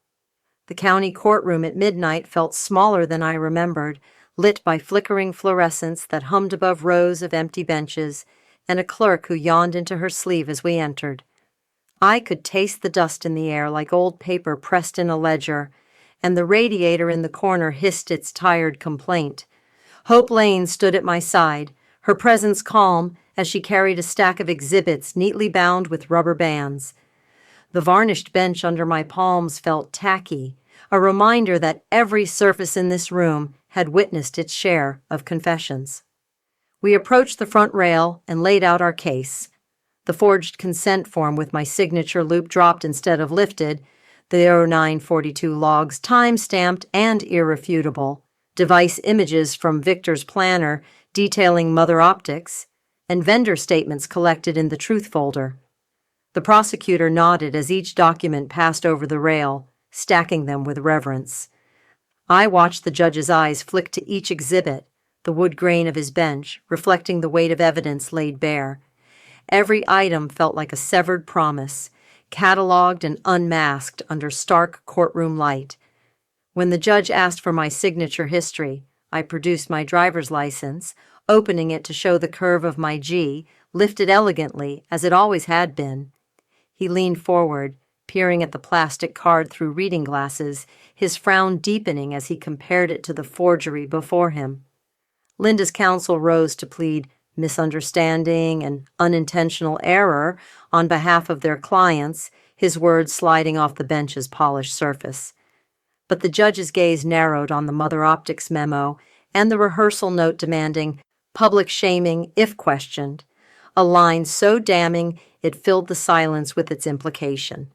The county courtroom at midnight felt smaller than I remembered, lit by flickering fluorescents that hummed above rows of empty benches, and a clerk who yawned into her sleeve as we entered. I could taste the dust in the air like old paper pressed in a ledger, and the radiator in the corner hissed its tired complaint. Hope Lane stood at my side, her presence calm as she carried a stack of exhibits neatly bound with rubber bands. The varnished bench under my palms felt tacky, a reminder that every surface in this room had witnessed its share of confessions. We approached the front rail and laid out our case. The forged consent form with my signature loop dropped instead of lifted, the 0942 logs time-stamped and irrefutable, device images from Victor's planner detailing Mother Optics, and vendor statements collected in the truth folder. The prosecutor nodded as each document passed over the rail, stacking them with reverence. I watched the judge's eyes flick to each exhibit, the wood grain of his bench reflecting the weight of evidence laid bare. Every item felt like a severed promise, cataloged and unmasked under stark courtroom light. When the judge asked for my signature history, I produced my driver's license, opening it to show the curve of my G, lifted elegantly as it always had been. He leaned forward, peering at the plastic card through reading glasses, his frown deepening as he compared it to the forgery before him. Linda's counsel rose to plead misunderstanding and unintentional error on behalf of their clients, his words sliding off the bench's polished surface. But the judge's gaze narrowed on the Mother Optics memo and the rehearsal note demanding public shaming if questioned, a line so damning it filled the silence with its implication.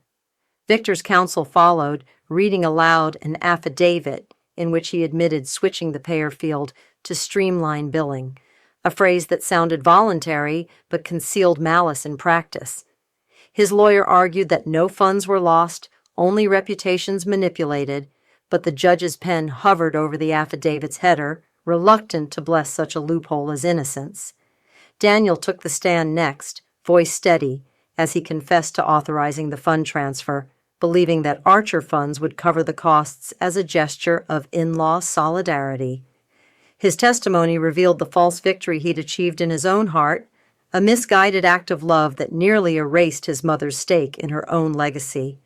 Victor's counsel followed, reading aloud an affidavit in which he admitted switching the payer field to streamline billing, a phrase that sounded voluntary but concealed malice in practice. His lawyer argued that no funds were lost, only reputations manipulated, but the judge's pen hovered over the affidavit's header, reluctant to bless such a loophole as innocence. Daniel took the stand next, voice steady, as he confessed to authorizing the fund transfer, believing that Archer funds would cover the costs as a gesture of in-law solidarity. His testimony revealed the false victory he'd achieved in his own heart, a misguided act of love that nearly erased his mother's stake in her own legacy.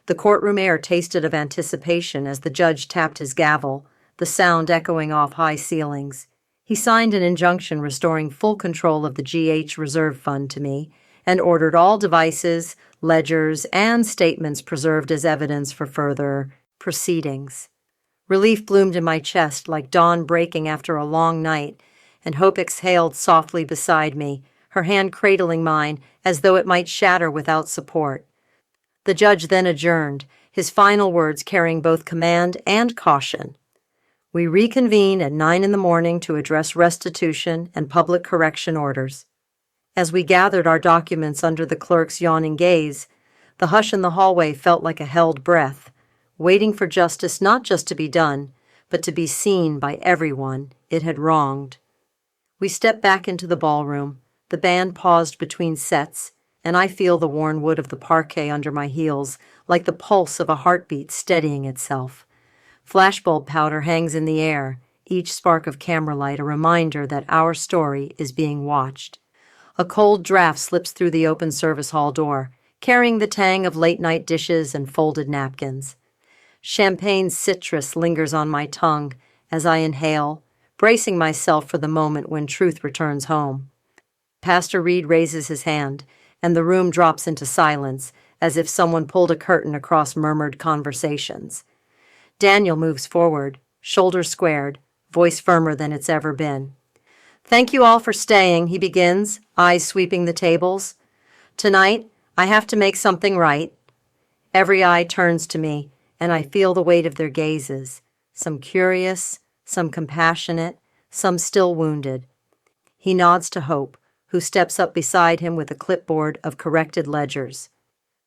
The courtroom air tasted of anticipation as the judge tapped his gavel, the sound echoing off high ceilings. He signed an injunction restoring full control of the GH Reserve Fund to me and ordered all devices, ledgers, and statements preserved as evidence for further proceedings. Relief bloomed in my chest like dawn breaking after a long night, and Hope exhaled softly beside me, her hand cradling mine as though it might shatter without support. The judge then adjourned, his final words carrying both command and caution. We reconvene at 9 a.m. to address restitution and public correction orders. As we gathered our documents under the clerk's yawning gaze, the hush in the hallway felt like a held breath, waiting for justice not just to be done, but to be seen by everyone it had wronged. We stepped back into the ballroom, the band paused between sets, and I feel the worn wood of the parquet under my heels, like the pulse of a heartbeat steadying itself. Flashbulb powder hangs in the air, each spark of camera light a reminder that our story is being watched. A cold draft slips through the open service hall door, carrying the tang of late-night dishes and folded napkins. Champagne citrus lingers on my tongue as I inhale, bracing myself for the moment when truth returns home. Pastor Reed raises his hand, and the room drops into silence as if someone pulled a curtain across murmured conversations. Daniel moves forward, shoulders squared, voice firmer than it's ever been. "Thank you all for staying," he begins, eyes sweeping the tables. "Tonight, I have to make something right." Every eye turns to me, and I feel the weight of their gazes, some curious, some compassionate, some still wounded. He nods to Hope, who steps up beside him with a clipboard of corrected ledgers.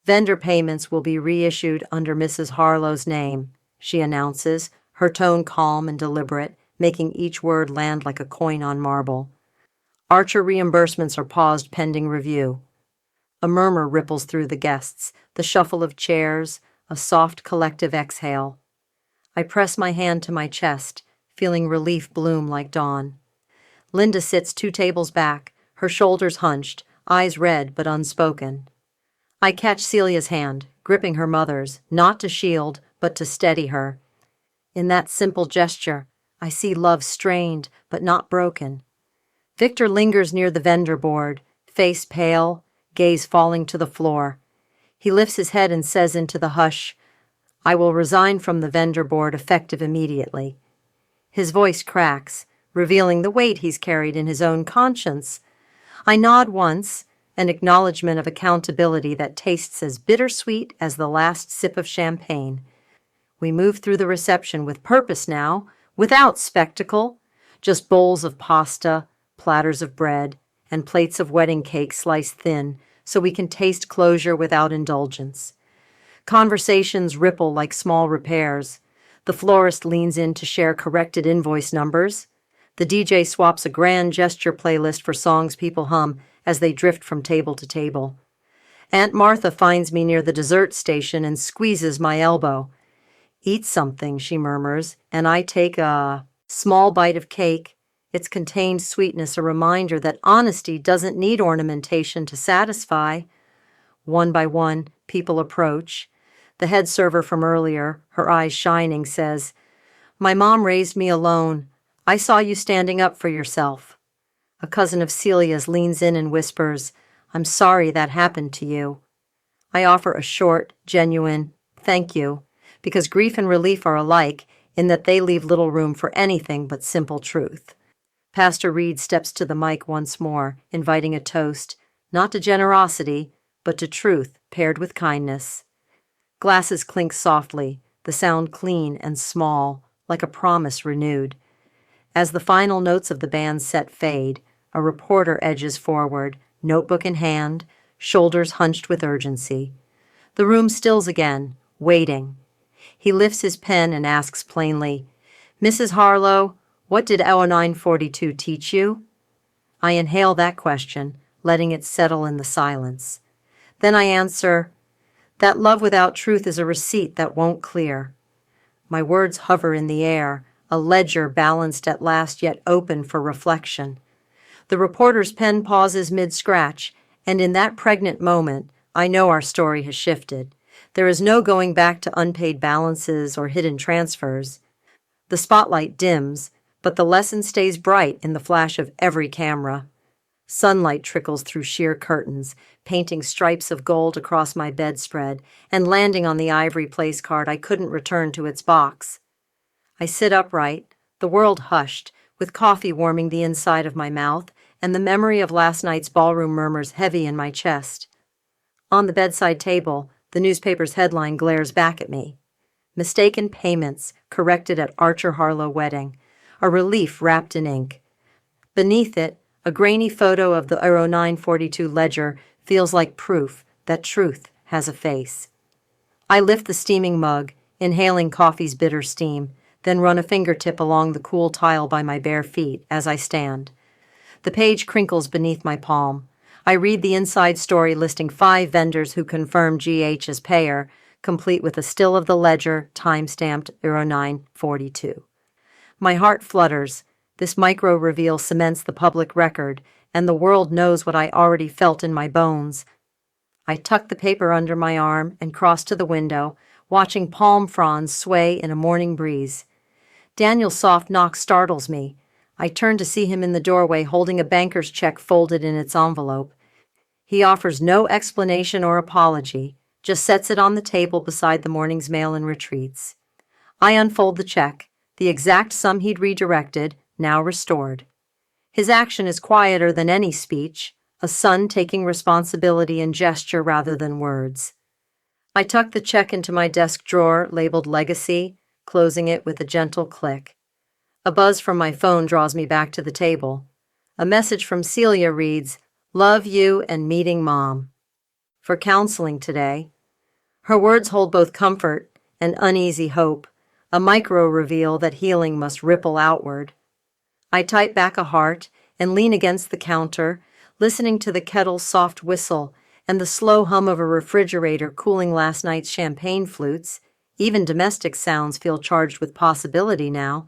"Vendor payments will be reissued under Mrs. Harlow's name," she announces, her tone calm and deliberate, making each word land like a coin on marble. "Archer reimbursements are paused pending review." A murmur ripples through the guests, the shuffle of chairs, a soft collective exhale. I press my hand to my chest, feeling relief bloom like dawn. Linda sits 2 tables back, her shoulders hunched, eyes red but unspoken. I catch Celia's hand, gripping her mother's, not to shield, but to steady her. In that simple gesture, I see love strained but not broken. Victor lingers near the vendor board, face pale, gaze falling to the floor. He lifts his head and says into the hush, "I will resign from the vendor board effective immediately." His voice cracks, revealing the weight he's carried in his own conscience. I nod once, an acknowledgement of accountability that tastes as bittersweet as the last sip of champagne. We move through the reception with purpose now, without spectacle, just bowls of pasta, platters of bread, and plates of wedding cake sliced thin so we can taste closure without indulgence. Conversations ripple like small repairs. The florist leans in to share corrected invoice numbers. The DJ swaps a grand gesture playlist for songs people hum as they drift from table to table. Aunt Martha finds me near the dessert station and squeezes my elbow. "Eat something," she murmurs, and I take a small bite of cake, its contained sweetness a reminder that honesty doesn't need ornamentation to satisfy. One by one, people approach. The head server from earlier, her eyes shining, says, "My mom raised me alone. I saw you standing up for yourself." A cousin of Celia's leans in and whispers, "I'm sorry that happened to you." I offer a short, genuine thank you, because grief and relief are alike in that they leave little room for anything but simple truth. Pastor Reed steps to the mic once more, inviting a toast, not to generosity, but to truth paired with kindness. Glasses clink softly, the sound clean and small, like a promise renewed. As the final notes of the band's set fade, a reporter edges forward, notebook in hand, shoulders hunched with urgency. The room stills again, waiting. He lifts his pen and asks plainly, "Mrs. Harlow, what did 0942 teach you?" I inhale that question, letting it settle in the silence. Then I answer, "That love without truth is a receipt that won't clear." My words hover in the air, a ledger balanced at last yet open for reflection. The reporter's pen pauses mid-scratch, and in that pregnant moment, I know our story has shifted. There is no going back to unpaid balances or hidden transfers. The spotlight dims, but the lesson stays bright in the flash of every camera. Sunlight trickles through sheer curtains, painting stripes of gold across my bedspread and landing on the ivory place card I couldn't return to its box. I sit upright, the world hushed, with coffee warming the inside of my mouth and the memory of last night's ballroom murmurs heavy in my chest. On the bedside table, the newspaper's headline glares back at me. "Mistaken payments corrected at Archer Harlow wedding. A relief wrapped in ink." Beneath it, a grainy photo of the 0942 ledger feels like proof that truth has a face. I lift the steaming mug, inhaling coffee's bitter steam, then run a fingertip along the cool tile by my bare feet as I stand. The page crinkles beneath my palm. I read the inside story listing 5 vendors who confirm GH as payer, complete with a still of the ledger, time-stamped 0942. My heart flutters. This micro-reveal cements the public record, and the world knows what I already felt in my bones. I tuck the paper under my arm and cross to the window, watching palm fronds sway in a morning breeze. Daniel's soft knock startles me. I turn to see him in the doorway holding a banker's check folded in its envelope. He offers no explanation or apology, just sets it on the table beside the morning's mail and retreats. I unfold the check, the exact sum he'd redirected, now restored. His action is quieter than any speech, a son taking responsibility in gesture rather than words. I tuck the check into my desk drawer labeled Legacy, closing it with a gentle click. A buzz from my phone draws me back to the table. A message from Celia reads, "Love you and meeting Mom." For counseling today. Her words hold both comfort and uneasy hope, a micro-reveal that healing must ripple outward. I type back a heart and lean against the counter, listening to the kettle's soft whistle and the slow hum of a refrigerator cooling last night's champagne flutes. Even domestic sounds feel charged with possibility now.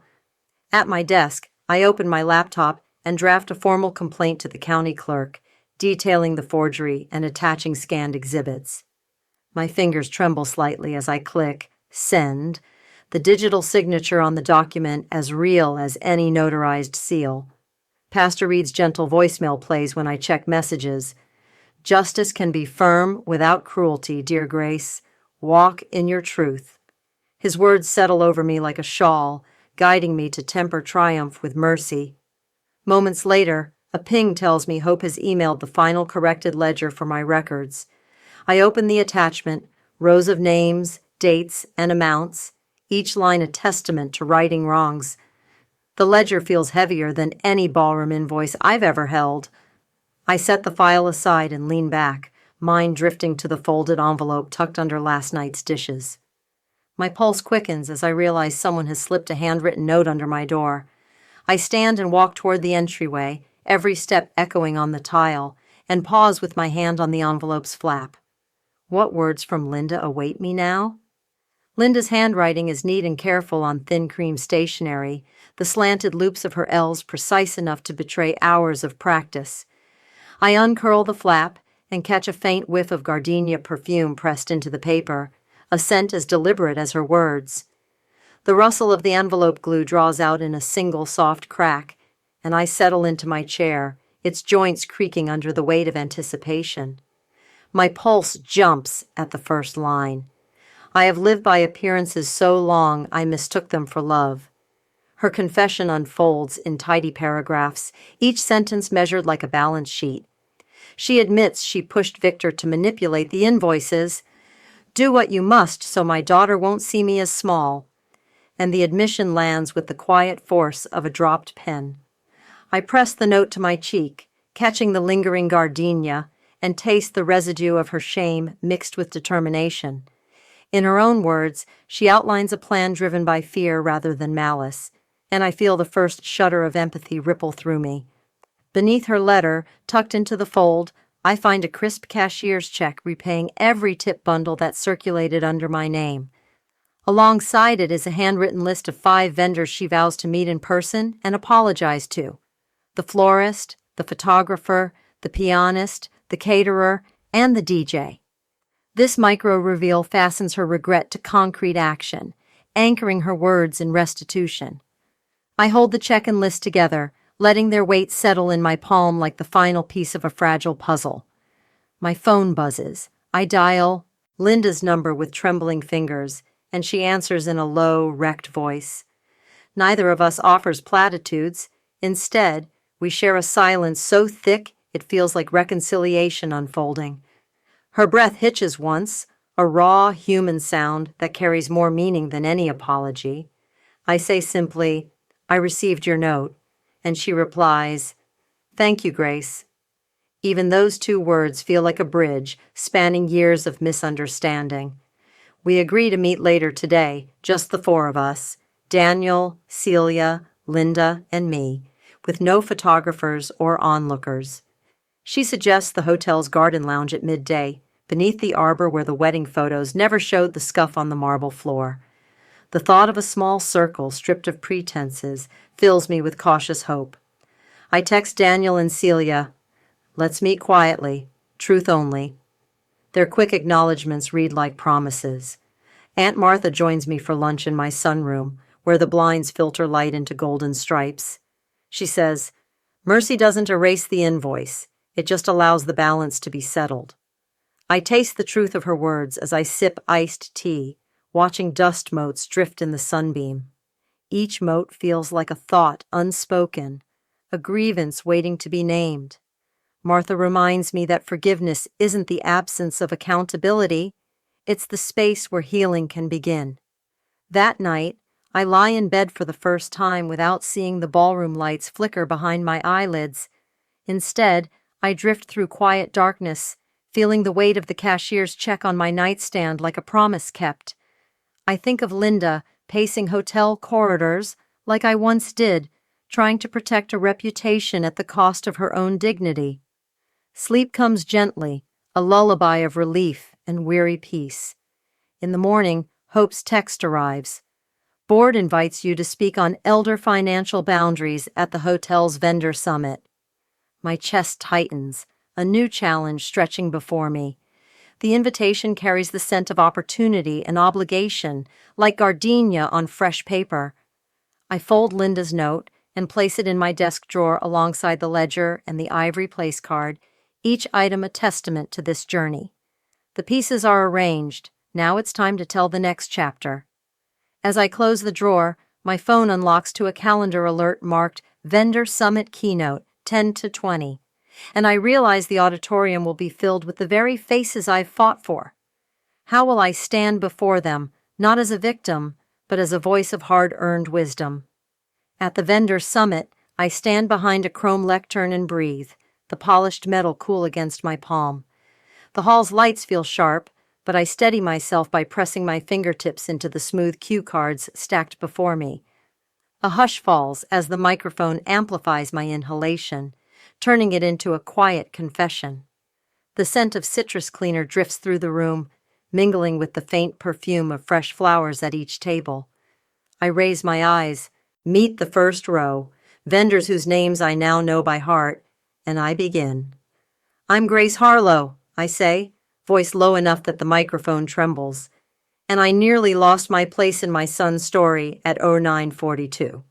At my desk, I open my laptop and draft a formal complaint to the county clerk, detailing the forgery and attaching scanned exhibits. My fingers tremble slightly as I click Send, the digital signature on the document as real as any notarized seal. Pastor Reed's gentle voicemail plays when I check messages. "Justice can be firm without cruelty, dear Grace. Walk in your truth." His words settle over me like a shawl, guiding me to temper triumph with mercy. Moments later, a ping tells me Hope has emailed the final corrected ledger for my records. I open the attachment, rows of names, dates, and amounts, each line a testament to righting wrongs. The ledger feels heavier than any ballroom invoice I've ever held. I set the file aside and lean back, mind drifting to the folded envelope tucked under last night's dishes. My pulse quickens as I realize someone has slipped a handwritten note under my door. I stand and walk toward the entryway, every step echoing on the tile, and pause with my hand on the envelope's flap. What words from Linda await me now? Linda's handwriting is neat and careful on thin cream stationery, the slanted loops of her L's precise enough to betray hours of practice. I uncurl the flap and catch a faint whiff of gardenia perfume pressed into the paper, a scent as deliberate as her words. The rustle of the envelope glue draws out in a single soft crack, and I settle into my chair, its joints creaking under the weight of anticipation. My pulse jumps at the first line. I have lived by appearances so long I mistook them for love. Her confession unfolds in tidy paragraphs, each sentence measured like a balance sheet. She admits she pushed Victor to manipulate the invoices. "Do what you must so my daughter won't see me as small." And the admission lands with the quiet force of a dropped pen. I press the note to my cheek, catching the lingering gardenia, and taste the residue of her shame mixed with determination. In her own words, she outlines a plan driven by fear rather than malice, and I feel the first shudder of empathy ripple through me. Beneath her letter, tucked into the fold, I find a crisp cashier's check repaying every tip bundle that circulated under my name. Alongside it is a handwritten list of 5 vendors she vows to meet in person and apologize to: the florist, the photographer, the pianist, the caterer, and the DJ. This micro-reveal fastens her regret to concrete action, anchoring her words in restitution. I hold the check and list together, letting their weight settle in my palm like the final piece of a fragile puzzle. My phone buzzes. I dial Linda's number with trembling fingers, and she answers in a low, wrecked voice. Neither of us offers platitudes. Instead, we share a silence so thick it feels like reconciliation unfolding. Her breath hitches once, a raw, human sound that carries more meaning than any apology. I say simply, "I received your note," and she replies, "Thank you, Grace." Even those 2 words feel like a bridge spanning years of misunderstanding. We agree to meet later today, just the 4 of us, Daniel, Celia, Linda, and me, with no photographers or onlookers. She suggests the hotel's garden lounge at midday, beneath the arbor where the wedding photos never showed the scuff on the marble floor. The thought of a small circle stripped of pretenses fills me with cautious hope. I text Daniel and Celia, "Let's meet quietly, truth only." Their quick acknowledgments read like promises. Aunt Martha joins me for lunch in my sunroom, where the blinds filter light into golden stripes. She says, "Mercy doesn't erase the invoice. It just allows the balance to be settled." I taste the truth of her words as I sip iced tea, watching dust motes drift in the sunbeam. Each mote feels like a thought unspoken, a grievance waiting to be named. Martha reminds me that forgiveness isn't the absence of accountability, it's the space where healing can begin. That night, I lie in bed for the first time without seeing the ballroom lights flicker behind my eyelids. Instead, I drift through quiet darkness, feeling the weight of the cashier's check on my nightstand like a promise kept. I think of Linda pacing hotel corridors like I once did, trying to protect a reputation at the cost of her own dignity. Sleep comes gently, a lullaby of relief and weary peace. In the morning, Hope's text arrives. Board invites you to speak on elder financial boundaries at the hotel's vendor summit. My chest tightens, a new challenge stretching before me. The invitation carries the scent of opportunity and obligation, like gardenia on fresh paper. I fold Linda's note and place it in my desk drawer alongside the ledger and the ivory place card, each item a testament to this journey. The pieces are arranged. Now it's time to tell the next chapter. As I close the drawer, my phone unlocks to a calendar alert marked Vendor Summit Keynote 10 to 20, and I realize the auditorium will be filled with the very faces I've fought for. How will I stand before them, not as a victim, but as a voice of hard-earned wisdom? At the Vendor Summit, I stand behind a chrome lectern and breathe, the polished metal cool against my palm. The hall's lights feel sharp, but I steady myself by pressing my fingertips into the smooth cue cards stacked before me. A hush falls as the microphone amplifies my inhalation, turning it into a quiet confession. The scent of citrus cleaner drifts through the room, mingling with the faint perfume of fresh flowers at each table. I raise my eyes, meet the first row, vendors whose names I now know by heart, and I begin. "I'm Grace Harlow," I say, voice low enough that the microphone trembles, and I nearly lost my place in my son's story at 0942.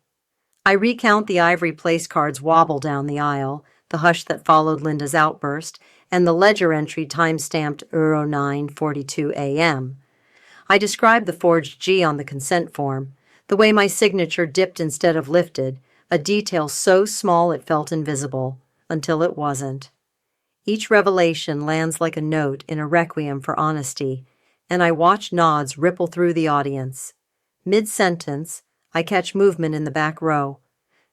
I recount the ivory place cards wobble down the aisle, the hush that followed Linda's outburst, and the ledger entry time-stamped 0942 a.m. I describe the forged G on the consent form, the way my signature dipped instead of lifted, a detail so small it felt invisible, until it wasn't. Each revelation lands like a note in a requiem for honesty, and I watch nods ripple through the audience. Mid-sentence, I catch movement in the back row.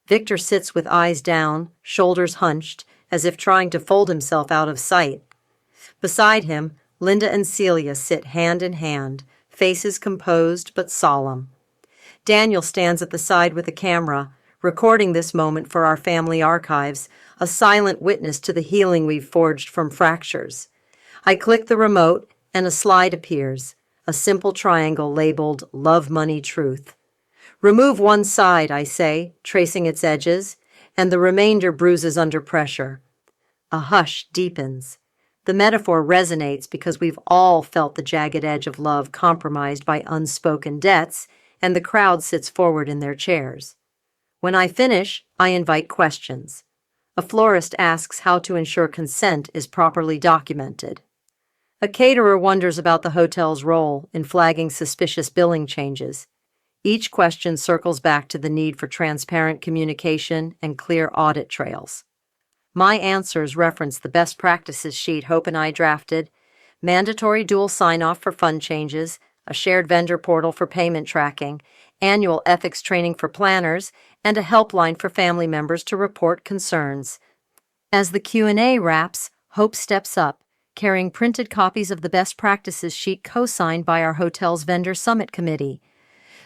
Victor sits with eyes down, shoulders hunched, as if trying to fold himself out of sight. Beside him, Linda and Celia sit hand in hand, faces composed but solemn. Daniel stands at the side with a camera, recording this moment for our family archives, a silent witness to the healing we've forged from fractures. I click the remote, and a slide appears, a simple triangle labeled Love, Money, Truth. "Remove one side," I say, tracing its edges, and the remainder bruises under pressure. A hush deepens. The metaphor resonates because we've all felt the jagged edge of love compromised by unspoken debts, and the crowd sits forward in their chairs. When I finish, I invite questions. A florist asks how to ensure consent is properly documented. A caterer wonders about the hotel's role in flagging suspicious billing changes. Each question circles back to the need for transparent communication and clear audit trails. My answers reference the best practices sheet Hope and I drafted: mandatory dual sign-off for fund changes, a shared vendor portal for payment tracking, annual ethics training for planners, and a helpline for family members to report concerns. As the Q&A wraps, Hope steps up, carrying printed copies of the best practices sheet co-signed by our hotel's vendor summit committee.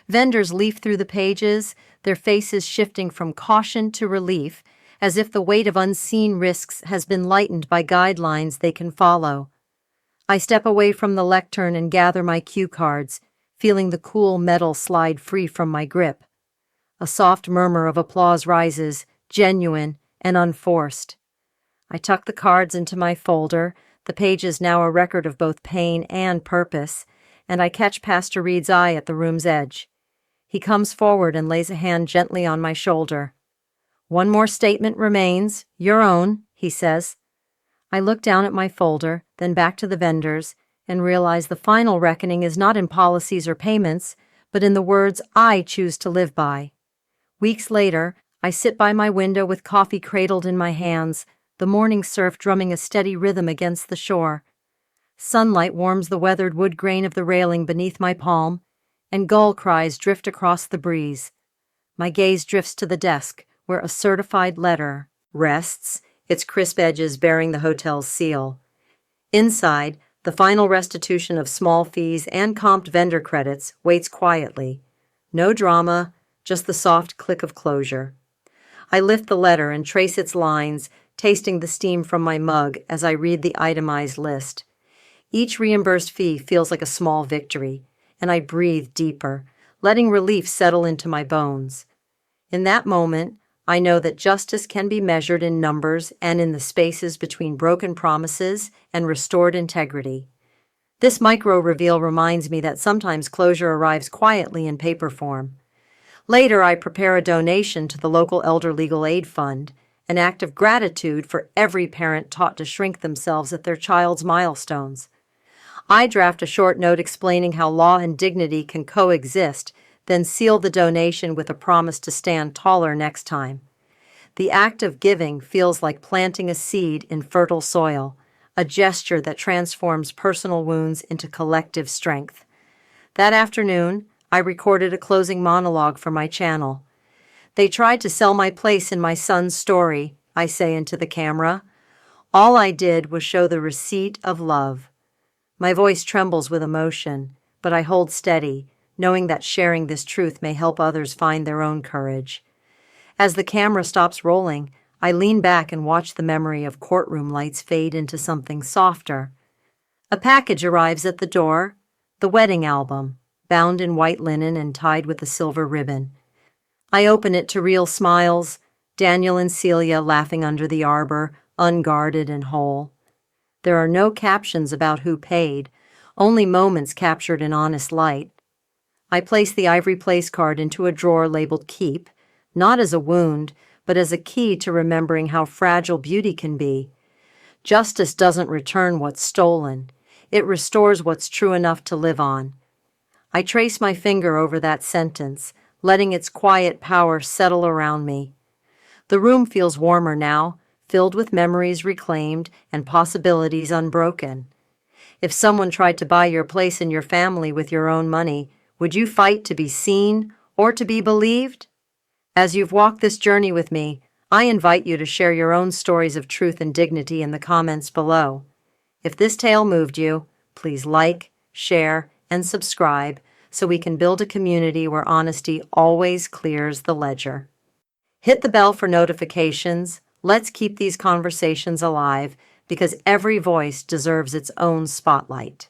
Vendors leaf through the pages, their faces shifting from caution to relief, as if the weight of unseen risks has been lightened by guidelines they can follow. I step away from the lectern and gather my cue cards, feeling the cool metal slide free from my grip. A soft murmur of applause rises, genuine and unforced. I tuck the cards into my folder, the pages now a record of both pain and purpose, and I catch Pastor Reed's eye at the room's edge. He comes forward and lays a hand gently on my shoulder. "One more statement remains, your own," he says. I look down at my folder, then back to the vendors, and realize the final reckoning is not in policies or payments, but in the words I choose to live by. Weeks later, I sit by my window with coffee cradled in my hands, the morning surf drumming a steady rhythm against the shore. Sunlight warms the weathered wood grain of the railing beneath my palm, and gull cries drift across the breeze. My gaze drifts to the desk, where a certified letter rests, its crisp edges bearing the hotel's seal. Inside, the final restitution of small fees and comped vendor credits waits quietly. No drama, just the soft click of closure. I lift the letter and trace its lines, tasting the steam from my mug as I read the itemized list. Each reimbursed fee feels like a small victory, and I breathe deeper, letting relief settle into my bones. In that moment, I know that justice can be measured in numbers and in the spaces between broken promises and restored integrity. This micro-reveal reminds me that sometimes closure arrives quietly in paper form. Later, I prepare a donation to the local Elder Legal Aid Fund, an act of gratitude for every parent taught to shrink themselves at their child's milestones. I draft a short note explaining how law and dignity can coexist, then seal the donation with a promise to stand taller next time. The act of giving feels like planting a seed in fertile soil, a gesture that transforms personal wounds into collective strength. That afternoon, I recorded a closing monologue for my channel. They tried to sell my place in my son's story, I say into the camera. All I did was show the receipt of love. My voice trembles with emotion, but I hold steady, knowing that sharing this truth may help others find their own courage. As the camera stops rolling, I lean back and watch the memory of courtroom lights fade into something softer. A package arrives at the door, the wedding album, bound in white linen and tied with a silver ribbon. I open it to real smiles, Daniel and Celia laughing under the arbor, unguarded and whole. There are no captions about who paid, only moments captured in honest light. I place the ivory place card into a drawer labeled Keep, not as a wound, but as a key to remembering how fragile beauty can be. Justice doesn't return what's stolen. It restores what's true enough to live on. I trace my finger over that sentence, letting its quiet power settle around me. The room feels warmer now, filled with memories reclaimed and possibilities unbroken. If someone tried to buy your place in your family with your own money, would you fight to be seen or to be believed? As you've walked this journey with me, I invite you to share your own stories of truth and dignity in the comments below. If this tale moved you, please like, share, and subscribe so we can build a community where honesty always clears the ledger. Hit the bell for notifications. Let's keep these conversations alive because every voice deserves its own spotlight.